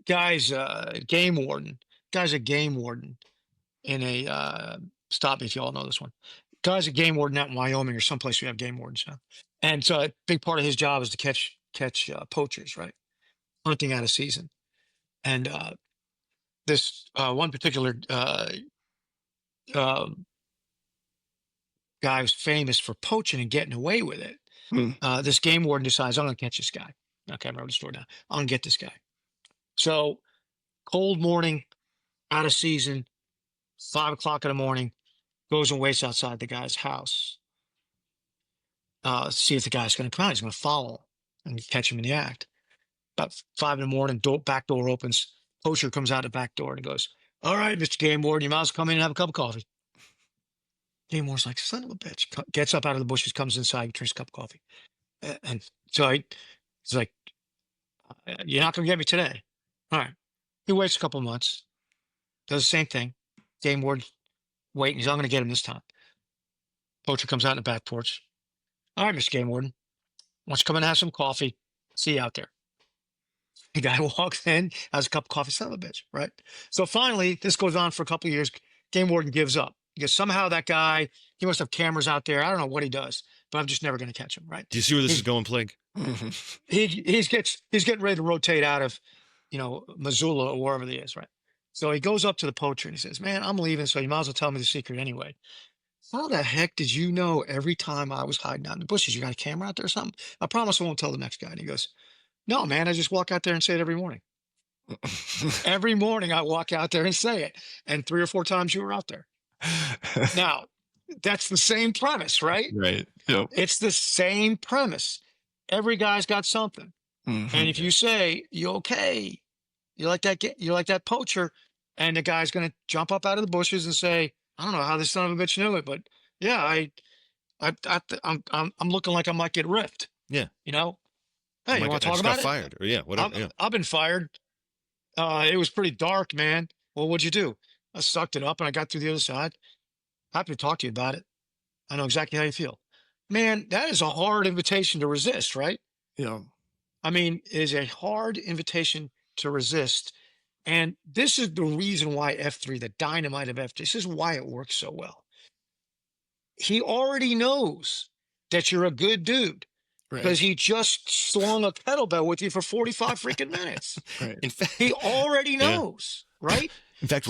guy's game warden. Guy's a game warden in a stop me if you all know this one. Guy's a game warden out in Wyoming or someplace we have game wardens now. And so a big part of his job is to catch poachers, right? Hunting out of season. And this one particular guy was famous for poaching and getting away with it. This game warden decides, I'm going to catch this guy. Okay, I wrote the story down. I'm going to get this guy. So cold morning, out of season, 5 o'clock in the morning, goes and waits outside the guy's house. See if the guy's going to come out. He's going to follow and catch him in the act. About 5 in the morning, back door opens. Poacher comes out the back door and goes, all right, Mr. Game Warden, you might as well come in and have a cup of coffee. Game Warden's like, son of a bitch. Gets up out of the bushes, comes inside, drinks a cup of coffee. And so he's like, you're not going to get me today. All right. He waits a couple of months, does the same thing. Game warden waiting. He's, I'm going to get him this time. Poacher comes out in the back porch. All right, Mr. Game warden. Why don't you come in and have some coffee? See you out there. The guy walks in, has a cup of coffee, son of a bitch, right? So finally, this goes on for a couple of years. Game warden gives up because somehow that guy, he must have cameras out there. I don't know what he does, but I'm just never going to catch him, right? Do you see where this is going, Plague? He's getting ready to rotate out of, Missoula or wherever he is, right? So he goes up to the poacher and he says, "Man, I'm leaving, so you might as well tell me the secret anyway. How the heck did you know every time I was hiding out in the bushes, you got a camera out there or something? I promise I won't tell the next guy." And he goes, "No, man, I just walk out there and say it every morning. Every morning I walk out there and say it. And 3 or 4 times you were out there." Now, that's the same premise, right? Right. Yep. It's the same premise. Every guy's got something. Mhm. And if you say, "You okay? You like that poacher," and the guy's going to jump up out of the bushes and say, "I don't know how this son of a bitch knew it, but yeah, I'm looking like I might get ripped." Yeah. Hey, you want to talk about it? Fired, or yeah, whatever. I've been fired. It was pretty dark, man. Well, what'd you do? I sucked it up and I got through the other side. Happy to talk to you about it. I know exactly how you feel. Man, that is a hard invitation to resist, right? Yeah. I mean, it is a hard invitation to resist. And this is the reason why F3, the dynamite of F3, this is why it works so well. He already knows that you're a good dude because he just slung a kettlebell with you for 45 freaking minutes. Right. In fact, He already knows, right? in fact,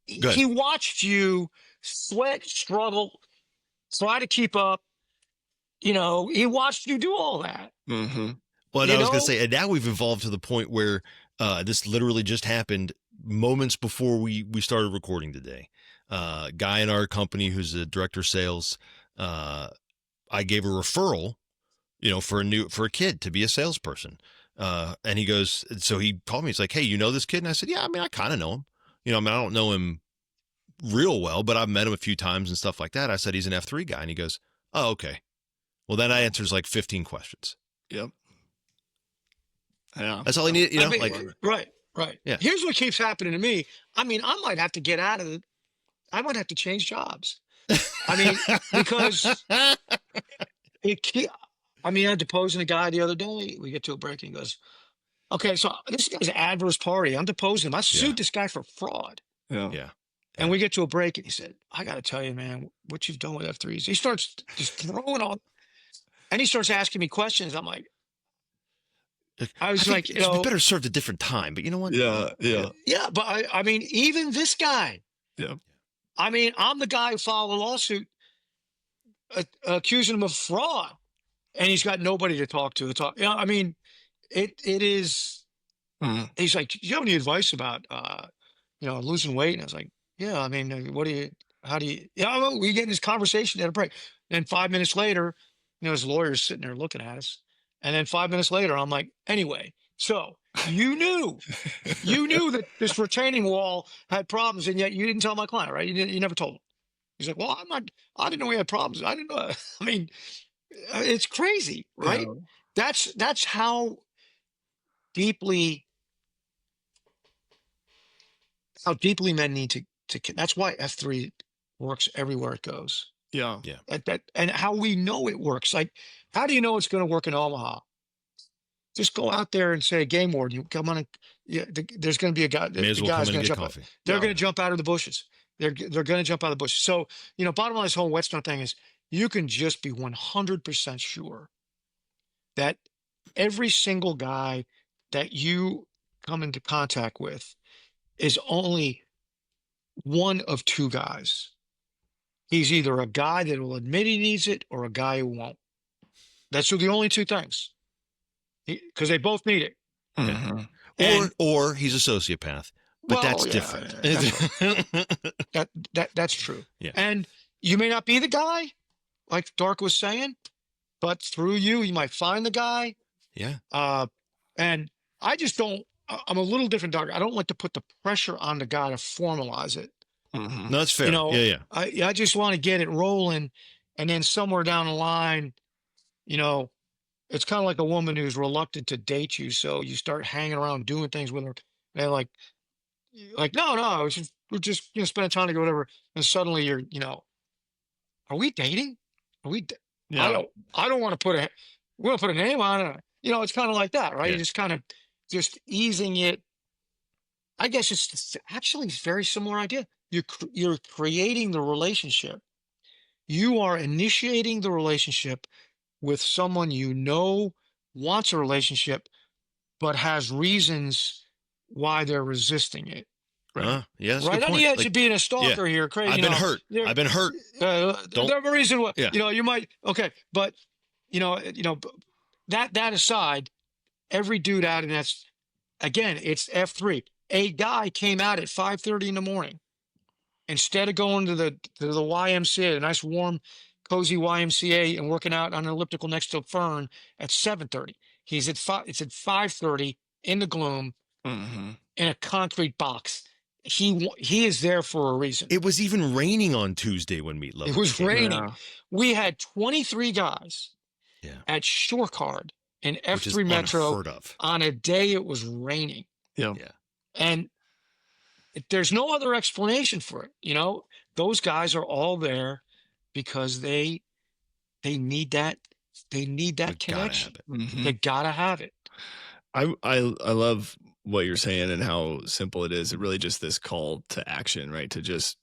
He watched you sweat, struggle, try to keep up. He watched you do all that. Mm-hmm. Well, and I was going to say, and now we've evolved to the point where this literally just happened moments before we started recording today. Guy in our company who's the director of sales, I gave a referral, for a kid to be a salesperson. And he goes, so he called me. He's like, "Hey, you know this kid?" And I said, "Yeah, I mean, I kind of know him. I don't know him real well, but I've met him a few times and stuff like that." I said, "He's an F3 guy." And he goes, "Oh, okay." Well, then I answers like 15 questions. Yep. Yeah. That's all he needed, Right. Yeah. Here's what keeps happening to me. I mean, I might have to get out of it. I might have to change jobs. I mean, because I had to deposing a guy the other day. We get to a break and he goes, "Okay, so this guy's an adverse party. I'm deposing him. I sued this guy for fraud." Yeah. Yeah. And we get to a break and he said, "I got to tell you, man, what you've done with F3s." He starts just throwing on, and he starts asking me questions. I'm like, I was like, it'd be better served a different time, but you know what? Yeah. Yeah. yeah, but I mean, even this guy, Yeah. I mean, I'm the guy who filed a lawsuit accusing him of fraud, and he's got nobody to talk to. I mean, it is. Mhm. He's like, "Do you have any advice about, losing weight?" And I was like, "Yeah, I mean, how do you, we get in this conversation at a break." Then 5 minutes later, his lawyer's sitting there looking at us. And then 5 minutes later, I'm like, "Anyway, so you knew that this retaining wall had problems, and yet you didn't tell my client, right? You never told him." He's like, "Well, I didn't know he had problems. I didn't know." I mean, it's crazy, right? Yeah. That's how deeply men need to. That's why F3 works everywhere it goes. Yeah. And how we know it works. Like, how do you know it's going to work in Omaha? Just go out there and say, "Game warden, you come on." There's going to be a guy. May as well come in and get coffee. They're going to jump out of the bushes. They're going to jump out of the bushes. So, bottom line, this whole Whetstone thing is, you can just be 100% sure that every single guy that you come into contact with is only one of 2 guys. He's either a guy that will admit he needs it or a guy who won't. That's the only 2 things. Because they both need it. Mm-hmm. Or he's a sociopath, but that's different. That's true. Yeah. And you may not be the guy, like Dark was saying, but through you might find the guy. Yeah. And I just don't. I'm a little different, Dark. I don't like to put the pressure on the guy to formalize it. Mm-hmm. No, that's fair. Yeah. I just want to get it rolling, and then somewhere down the line, it's kind of like a woman who's reluctant to date you, so you start hanging around doing things with her. And like, like, no, no, we're just spending time together, whatever. And suddenly you're, are we dating? Are we? I Yeah. don't. I don't want to put a. We want to put a name on it. It's kind of like that, right? You Yeah. just kind of just easing it. I guess actually it's a very similar idea. You're creating the relationship. You are initiating the relationship with someone wants a relationship, but has reasons why they're resisting it. Yeah, that's a Right good on the point. edge Like, of being a stalker here, crazy. I've been hurt. I've been hurt. Don't. There's a reason why. Yeah. You might. Okay, but that aside, every dude out, and that's again, it's F3. A guy came out at 5:30 in the morning instead of going to the YMCA, a nice warm, cozy YMCA, and working out on an elliptical next to a fern at 7:30. He's at five. It's at 5:30 in the gloom Mm-hmm. in a concrete box. He is there for a reason. It was even raining on Tuesday when Meat Lover It was came. raining. Yeah. We had 23 guys Yeah. at Shorecard in Which is F3 Metro unheard of. on a day it was raining. Yeah. Yeah. And there's no other explanation for it. Those guys are all there because they need that We gotta connection. have it. Mhm. They gotta have it. I love what you're saying and how simple it is. It really just this call to action, right? To just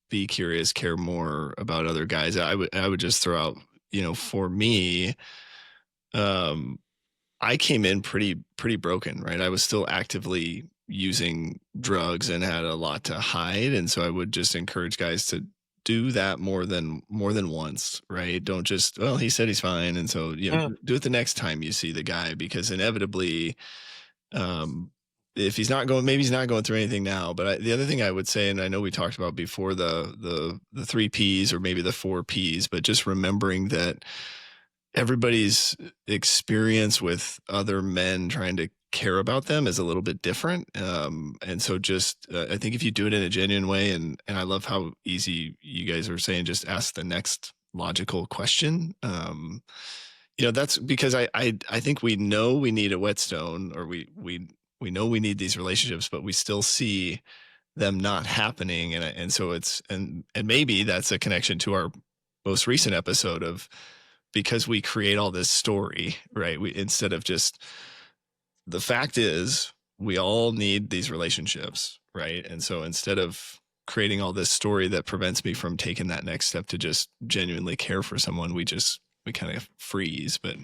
be curious, care more about other guys. I would just throw out, for me, I came in pretty broken, right? I was still actively using drugs and had a lot to hide, and so I would just encourage guys to do that more than once, right? Don't just, well, he said he's fine, and so Yeah. do it the next time you see the guy, because inevitably, if he's not going, maybe he's not going through anything now. But the other thing I would say, and I know we talked about before, the 3 Ps or maybe the 4 Ps, but just remembering that everybody's experience with other men trying to care about them is a little bit different. And so just, I think if you do it in a genuine way, and I love how easy you guys are saying, just ask the next logical question. That's because I think we know we need a Whetstone, or we know we need these relationships, but we still see them not happening. And so and maybe that's a connection to our most recent episode of, because we create all this story, right? Instead of just, the fact is we all need these relationships, right? And so instead of creating all this story that prevents me from taking that next step to just genuinely care for someone, we kind of freeze. But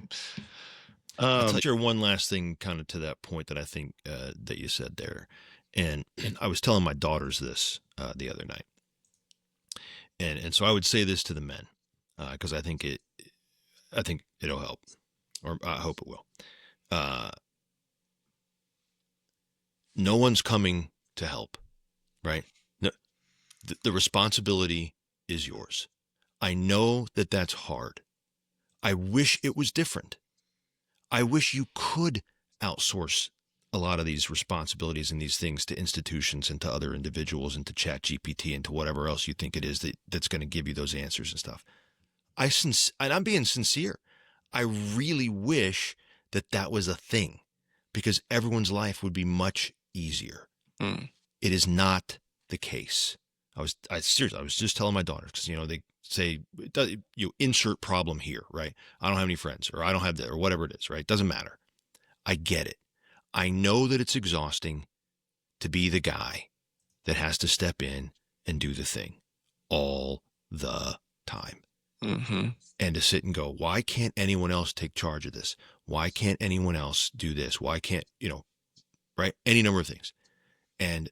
I'll share one last thing kind of to that point that I think that you said there. And I was telling my daughters this the other night. And so I would say this to the men, because I think it'll help, or I hope it will. No one's coming to help, right? No, the responsibility is yours. I know that that's hard. I wish it was different. I wish you could outsource a lot of these responsibilities and these things to institutions and to other individuals and to ChatGPT and to whatever else you think it is that's going to give you those answers and stuff. And I'm being sincere. I really wish that was a thing, because everyone's life would be much easier. It is not the case. Seriously, I was just telling my daughters, because, they say, you insert problem here, right? I don't have any friends, or I don't have that, or whatever it is, right? Doesn't matter. I get it. I know that it's exhausting to be the guy that has to step in and do the thing all the time. Mm-hmm. And to sit and go, why can't anyone else take charge of this? Why can't anyone else do this? Why can't, right? Any number of things. And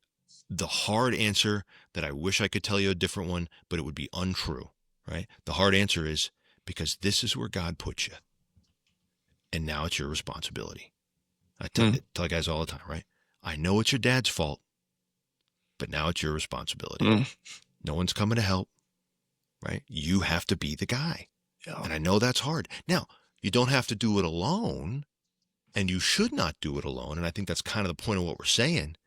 the hard answer that I wish I could tell you a different one, but it would be untrue, right? The hard answer is because this is where God put you. And now it's your responsibility. I tell guys all the time, right? I know it's your dad's fault, but now it's your responsibility. No one's coming to help, right? You have to be the guy. Yeah. And I know that's hard. Now, you don't have to do it alone, and you should not do it alone. And I think that's kind of the point of what we're saying.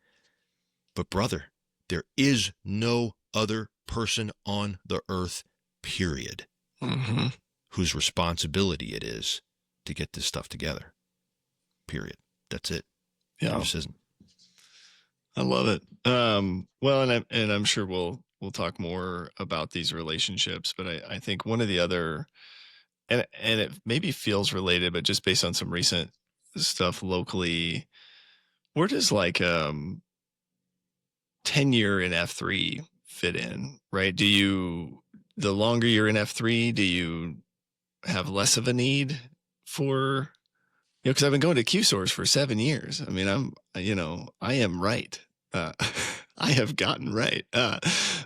But brother, there is no other person on the earth, period, whose responsibility it is to get this stuff together. Period. That's it. Yeah. There just isn't. I love it. Well, and I'm sure we'll talk more about these relationships, but I think one of the other, and it maybe feels related, but just based on some recent stuff locally, where does like tenure in F3 fit in, right? The longer you're in F3, do you have less of a need for, because I've been going to Q source for 7 years. I mean, I am right. I have gotten right. I've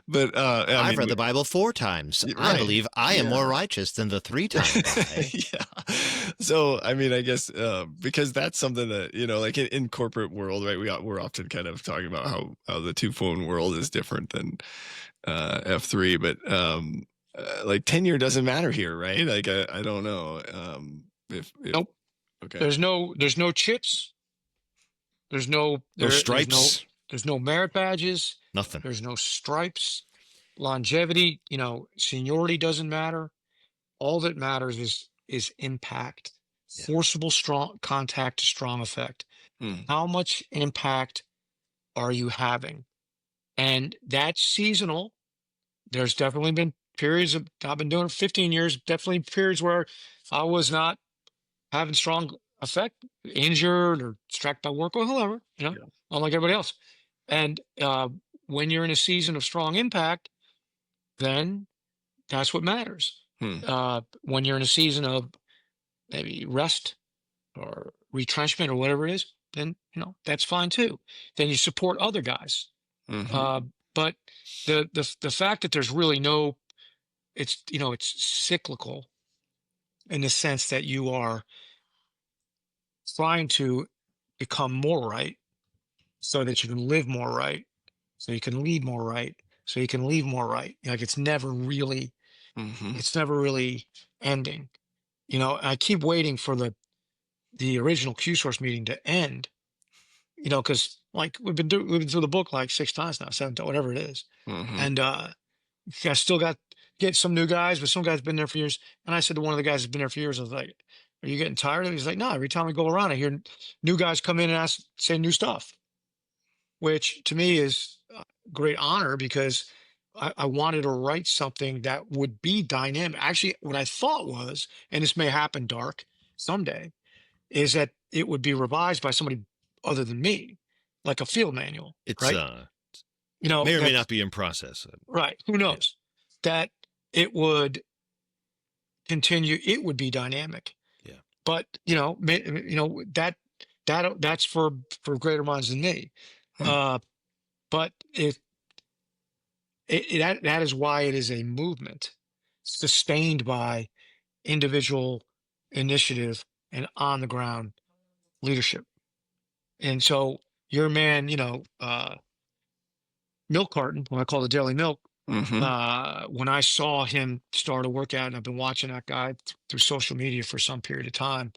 read the Bible 4 times. Right. I believe I am more righteous than the 3-time guy. Yeah. So, I mean, I guess because that's something that, like in corporate world, right? We're often kind of talking about how the 2-phone world is different than F3, but like tenure doesn't matter here, right? Like I don't know if Nope. Okay. There's no chips. There's no stripes. There's no merit badges. Nothing. There's no stripes. Longevity, seniority doesn't matter. All that matters is impact. Yeah. Forcible strong contact to strong effect. How much impact are you having? And that's seasonal. There's definitely been periods I've been doing it for 15 years, definitely periods where I was not having strong effect, injured or distracted by work or whoever, unlike everybody else. And when you're in a season of strong impact, then that's what matters. When you're in a season of maybe rest or retrenchment or whatever it is, then that's fine too. Then you support other guys. But the fact that there's really it's cyclical in the sense that you are trying to become more right so that you can live more right, so you can lead more right, so you can leave more right. Like it's never really ending. I keep waiting for the original Q source meeting to end, because like we've been through the book like 6 times now, 7, whatever it is. And I still get some new guys, but some guys been there for years. And I said to one of the guys who's been there for years, I was like, "Are you getting tired of it?" He's like, "No, every time we go around, I hear new guys come in and say new stuff," which to me is a great honor because I wanted to write something that would be dynamic. Actually, what I thought was, and this may happen dark someday, is that it would be revised by somebody other than me, like a field manual. It's right? may or may not be in process. Right. Who knows? That it would continue. It would be dynamic. Yeah. But that's for greater minds than me. But that is why it is a movement sustained by individual initiative and on the ground leadership. And so your man, milk carton, what I call the daily milk, when I saw him start a workout, and I've been watching that guy through social media for some period of time,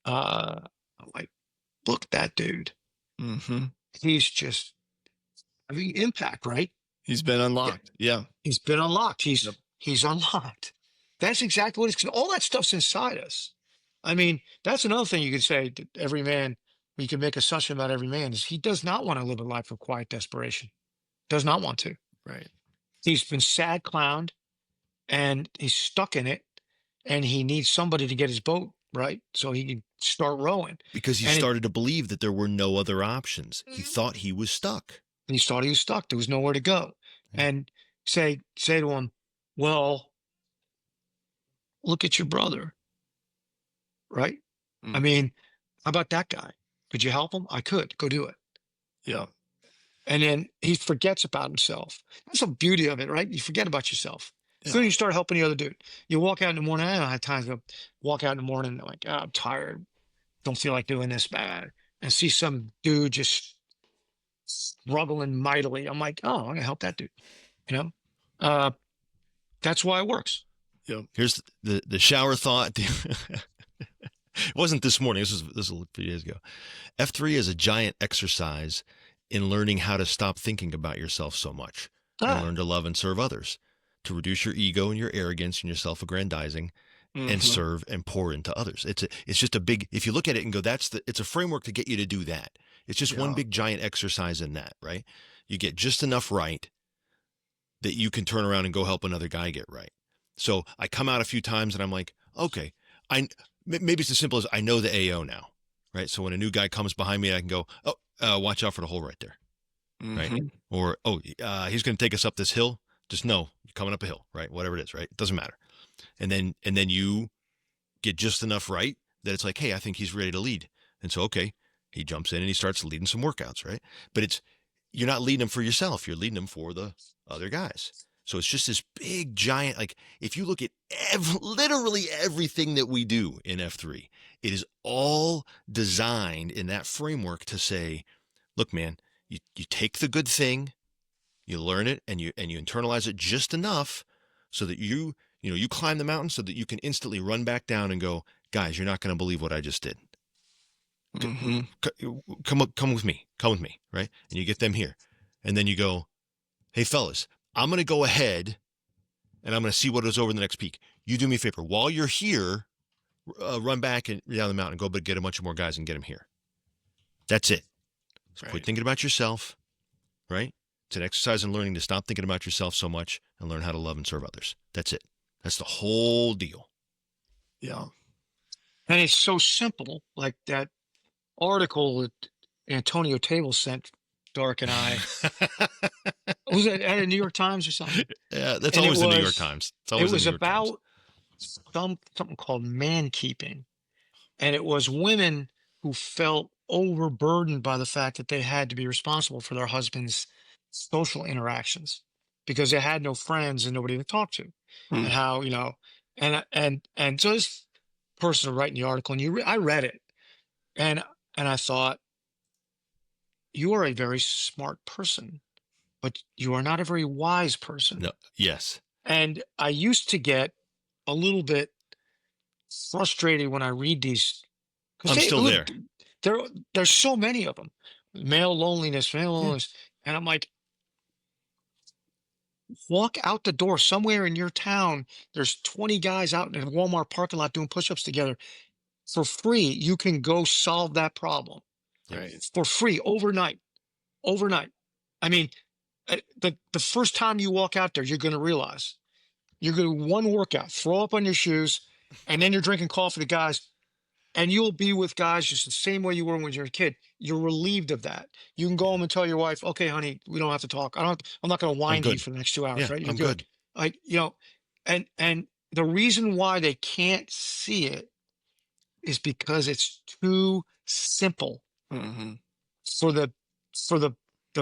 I'm like, look at that dude. He's just having impact, right? He's been unlocked. Yeah. He's been unlocked. He's unlocked. That's exactly what it's, all that stuff's inside us. I mean, that's another thing you could say to every man. You can make assumption about every man is he does not want to live a life of quiet desperation. Does not want to. Right. He's been sad clowned and he's stuck in it and he needs somebody to get his boat right so he can start rowing. Because he started to believe that there were no other options. He thought he was stuck. He thought he was stuck. There was nowhere to go. And say to him, well, look at your brother. Right? I mean, how about that guy? Could you help him? I could. Go do it. Yeah. And then he forgets about himself. That's the beauty of it, right? You forget about yourself. Yeah. Soon you start helping the other dude. You walk out in the morning. I don't have time to walk out in the morning. Like, oh, I'm tired. Don't feel like doing this bad. And see some dude just struggling mightily. I'm like, oh, I'm going to help that dude. That's why it works. Yeah. Here's the shower thought. It wasn't this morning. This was a few days ago. F3 is a giant exercise in learning how to stop thinking about yourself so much and learn to love and serve others, to reduce your ego and your arrogance and your self-aggrandizing, and serve and pour into others. It's just a big, if you look at it and go, it's a framework to get you to do that. It's just one big giant exercise in that, right? You get just enough right that you can turn around and go help another guy get right. So I come out a few times and I'm like, okay, maybe it's as simple as I know the AO now, right? So when a new guy comes behind me, I can go, watch out for the hole right there, right? Or, he's going to take us up this hill. Just know you're coming up a hill, right? Whatever it is, right? It doesn't matter. And then you get just enough right that it's like, hey, I think he's ready to lead. And so, okay, he jumps in and he starts leading some workouts, right? But you're not leading them for yourself. You're leading them for the other guys. So it's just this big giant, like if you look at literally everything that we do in F3, it is all designed in that framework to say, look, man, you take the good thing, you learn it, and you internalize it just enough so that you climb the mountain so that you can instantly run back down and go, guys, you're not going to believe what I just did. Come with me, right? And you get them here. And then you go, hey, fellas, I'm going to go ahead and I'm going to see what is over the next peak. You do me a favor. While you're here, run back and down the mountain and go get a bunch of more guys and get them here. That's it. So quit thinking about yourself, right? It's an exercise in learning to stop thinking about yourself so much and learn how to love and serve others. That's it. That's the whole deal. Yeah. And it's so simple, like that article that Antonio Table sent Dark and I. Was it at a New York Times or something? Yeah, that's always the New York Times. It's always it was the New York Times. about something called man keeping. And it was women who felt overburdened by the fact that they had to be responsible for their husband's social interactions because they had no friends and nobody to talk to. And how, and so this person writing the article, and I read it, and I thought, you are a very smart person, but you are not a very wise person. No. Yes. And I used to get a little bit frustrated when I read these. I'm still there. There's so many of them. Male loneliness. And I'm like, walk out the door somewhere in your town. There's 20 guys out in a Walmart parking lot doing push-ups together for free. You can go solve that problem for free overnight. I mean, the first time you walk out there, you're going to realize you're going to one workout, throw up on your shoes, and then you're drinking coffee with guys, and you'll be with guys just the same way you were when you were a kid. You're relieved of that. You can go home and tell your wife, okay, honey, we don't have to talk. I'm not going to whine to you for the next 2 hours, yeah, right? You're I'm good. Like, and the reason why they can't see it is because it's too simple for the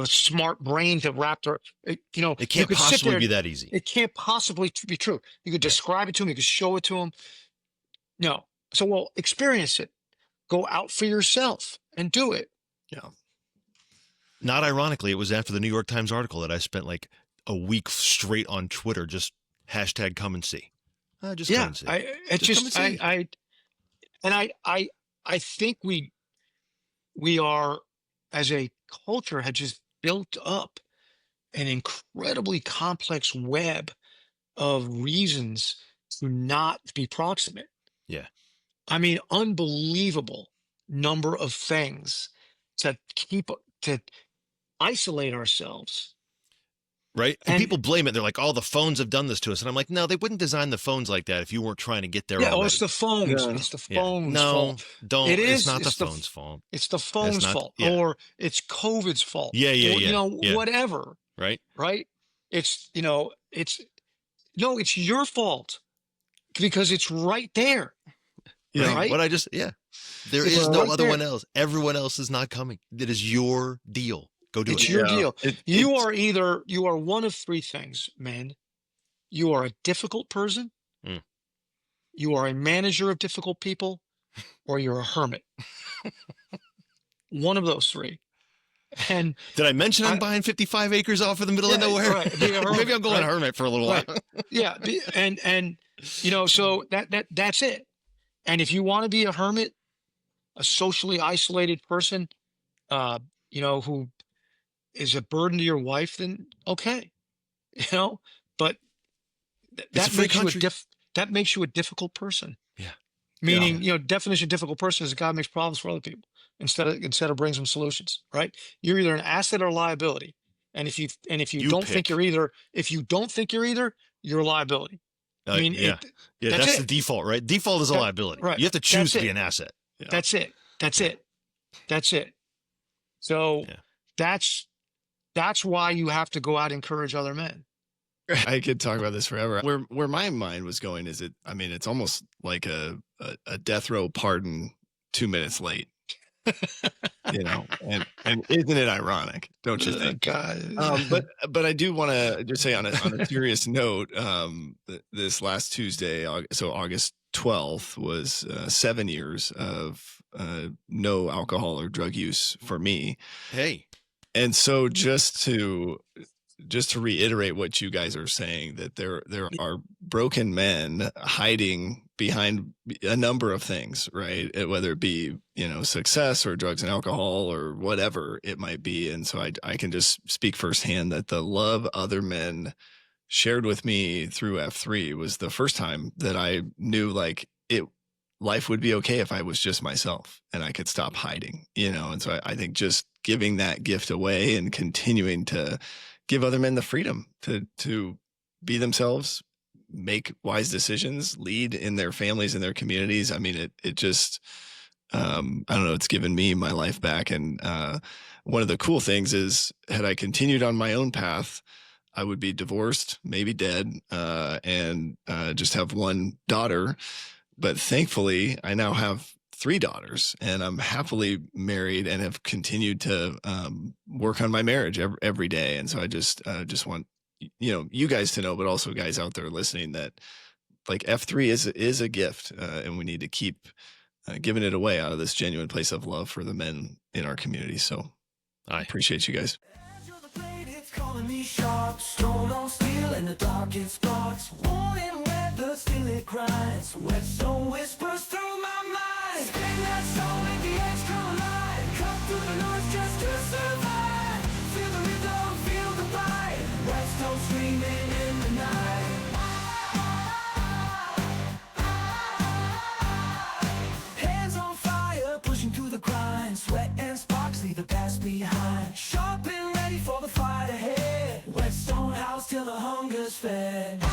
smart brain to wrap their, it can't possibly be that easy. It can't possibly be true. You could describe it to them. You could show it to them. No. So, well, experience it. Go out for yourself and do it. Yeah. Not ironically, it was after the New York Times article that I spent like a week straight on Twitter, just hashtag come and see. Just come and see. I think we are, as a culture, had just built up an incredibly complex web of reasons to not be proximate. Yeah. I mean, unbelievable number of things to isolate ourselves. Right. And people blame it. They're like, oh, the phones have done this to us. And I'm like, no, they wouldn't design the phones like that if you weren't trying to get there. Yeah, already. It's the phones. Yeah. It's the phones' fault. Don't. It's not the phone's fault. It's the phone's fault. Yeah. Or it's COVID's fault. Yeah. Whatever. Right. It's your fault because it's right there. Yeah. Right? What there is no other one else. Everyone else is not coming. It is your deal. Go do it. It's your deal. You are one of three things, man. You are a difficult person. You are a manager of difficult people, or you're a hermit. One of those three. And did I mention I'm buying 55 acres off of the middle of nowhere? Right. Maybe I'm going hermit for a little while. Yeah. And so that's it. And if you want to be a hermit, a socially isolated person, who is a burden to your wife, then okay, but that that makes you a difficult person. Yeah. Meaning, definition of difficult person is a guy who makes problems for other people instead of brings them solutions, right? You're either an asset or a liability. And if you You don't pick. think you're either, you're a liability. I mean, yeah, that's the default, right? Default is a liability. Right. You have to choose to be an asset. Yeah. That's it. That's it. So that's why you have to go out and encourage other men. I could talk about this forever. Where my mind was going is it's almost like a death row pardon 2 minutes late. And isn't it ironic? Don't you think? God. But I do want to just say on a serious note, this last Tuesday, so August 12th, was 7 years of no alcohol or drug use for me. Hey. And so just to reiterate what you guys are saying, that there are broken men hiding behind a number of things, right? Whether it be, success or drugs and alcohol or whatever it might be. And so I can just speak firsthand that the love other men shared with me through F3 was the first time that I knew life would be okay if I was just myself and I could stop hiding, And so I think just giving that gift away and continuing to give other men the freedom to be themselves, make wise decisions, lead in their families and their communities. I mean, it just, I don't know, it's given me my life back. And one of the cool things is, had I continued on my own path, I would be divorced, maybe dead, and just have one daughter. But thankfully, I now have 3 daughters, and I'm happily married and have continued to work on my marriage every day. And so I just want you guys to know, but also guys out there listening, that F3 is a gift, and we need to keep giving it away out of this genuine place of love for the men in our community. So I appreciate you guys. Stone on steel in the darkest spots, warning weather, still it cries. Whetstone whispers through my mind. Spin that soul, make the extra line. Cut through the noise just to survive. Feel the rhythm, feel the bite. Whetstone screaming in the night. Hands on fire, pushing through the grind. Sweat and sparks leave the past behind. Sharpen, ready for the fight ahead. Whetstone house till the hunger's fed.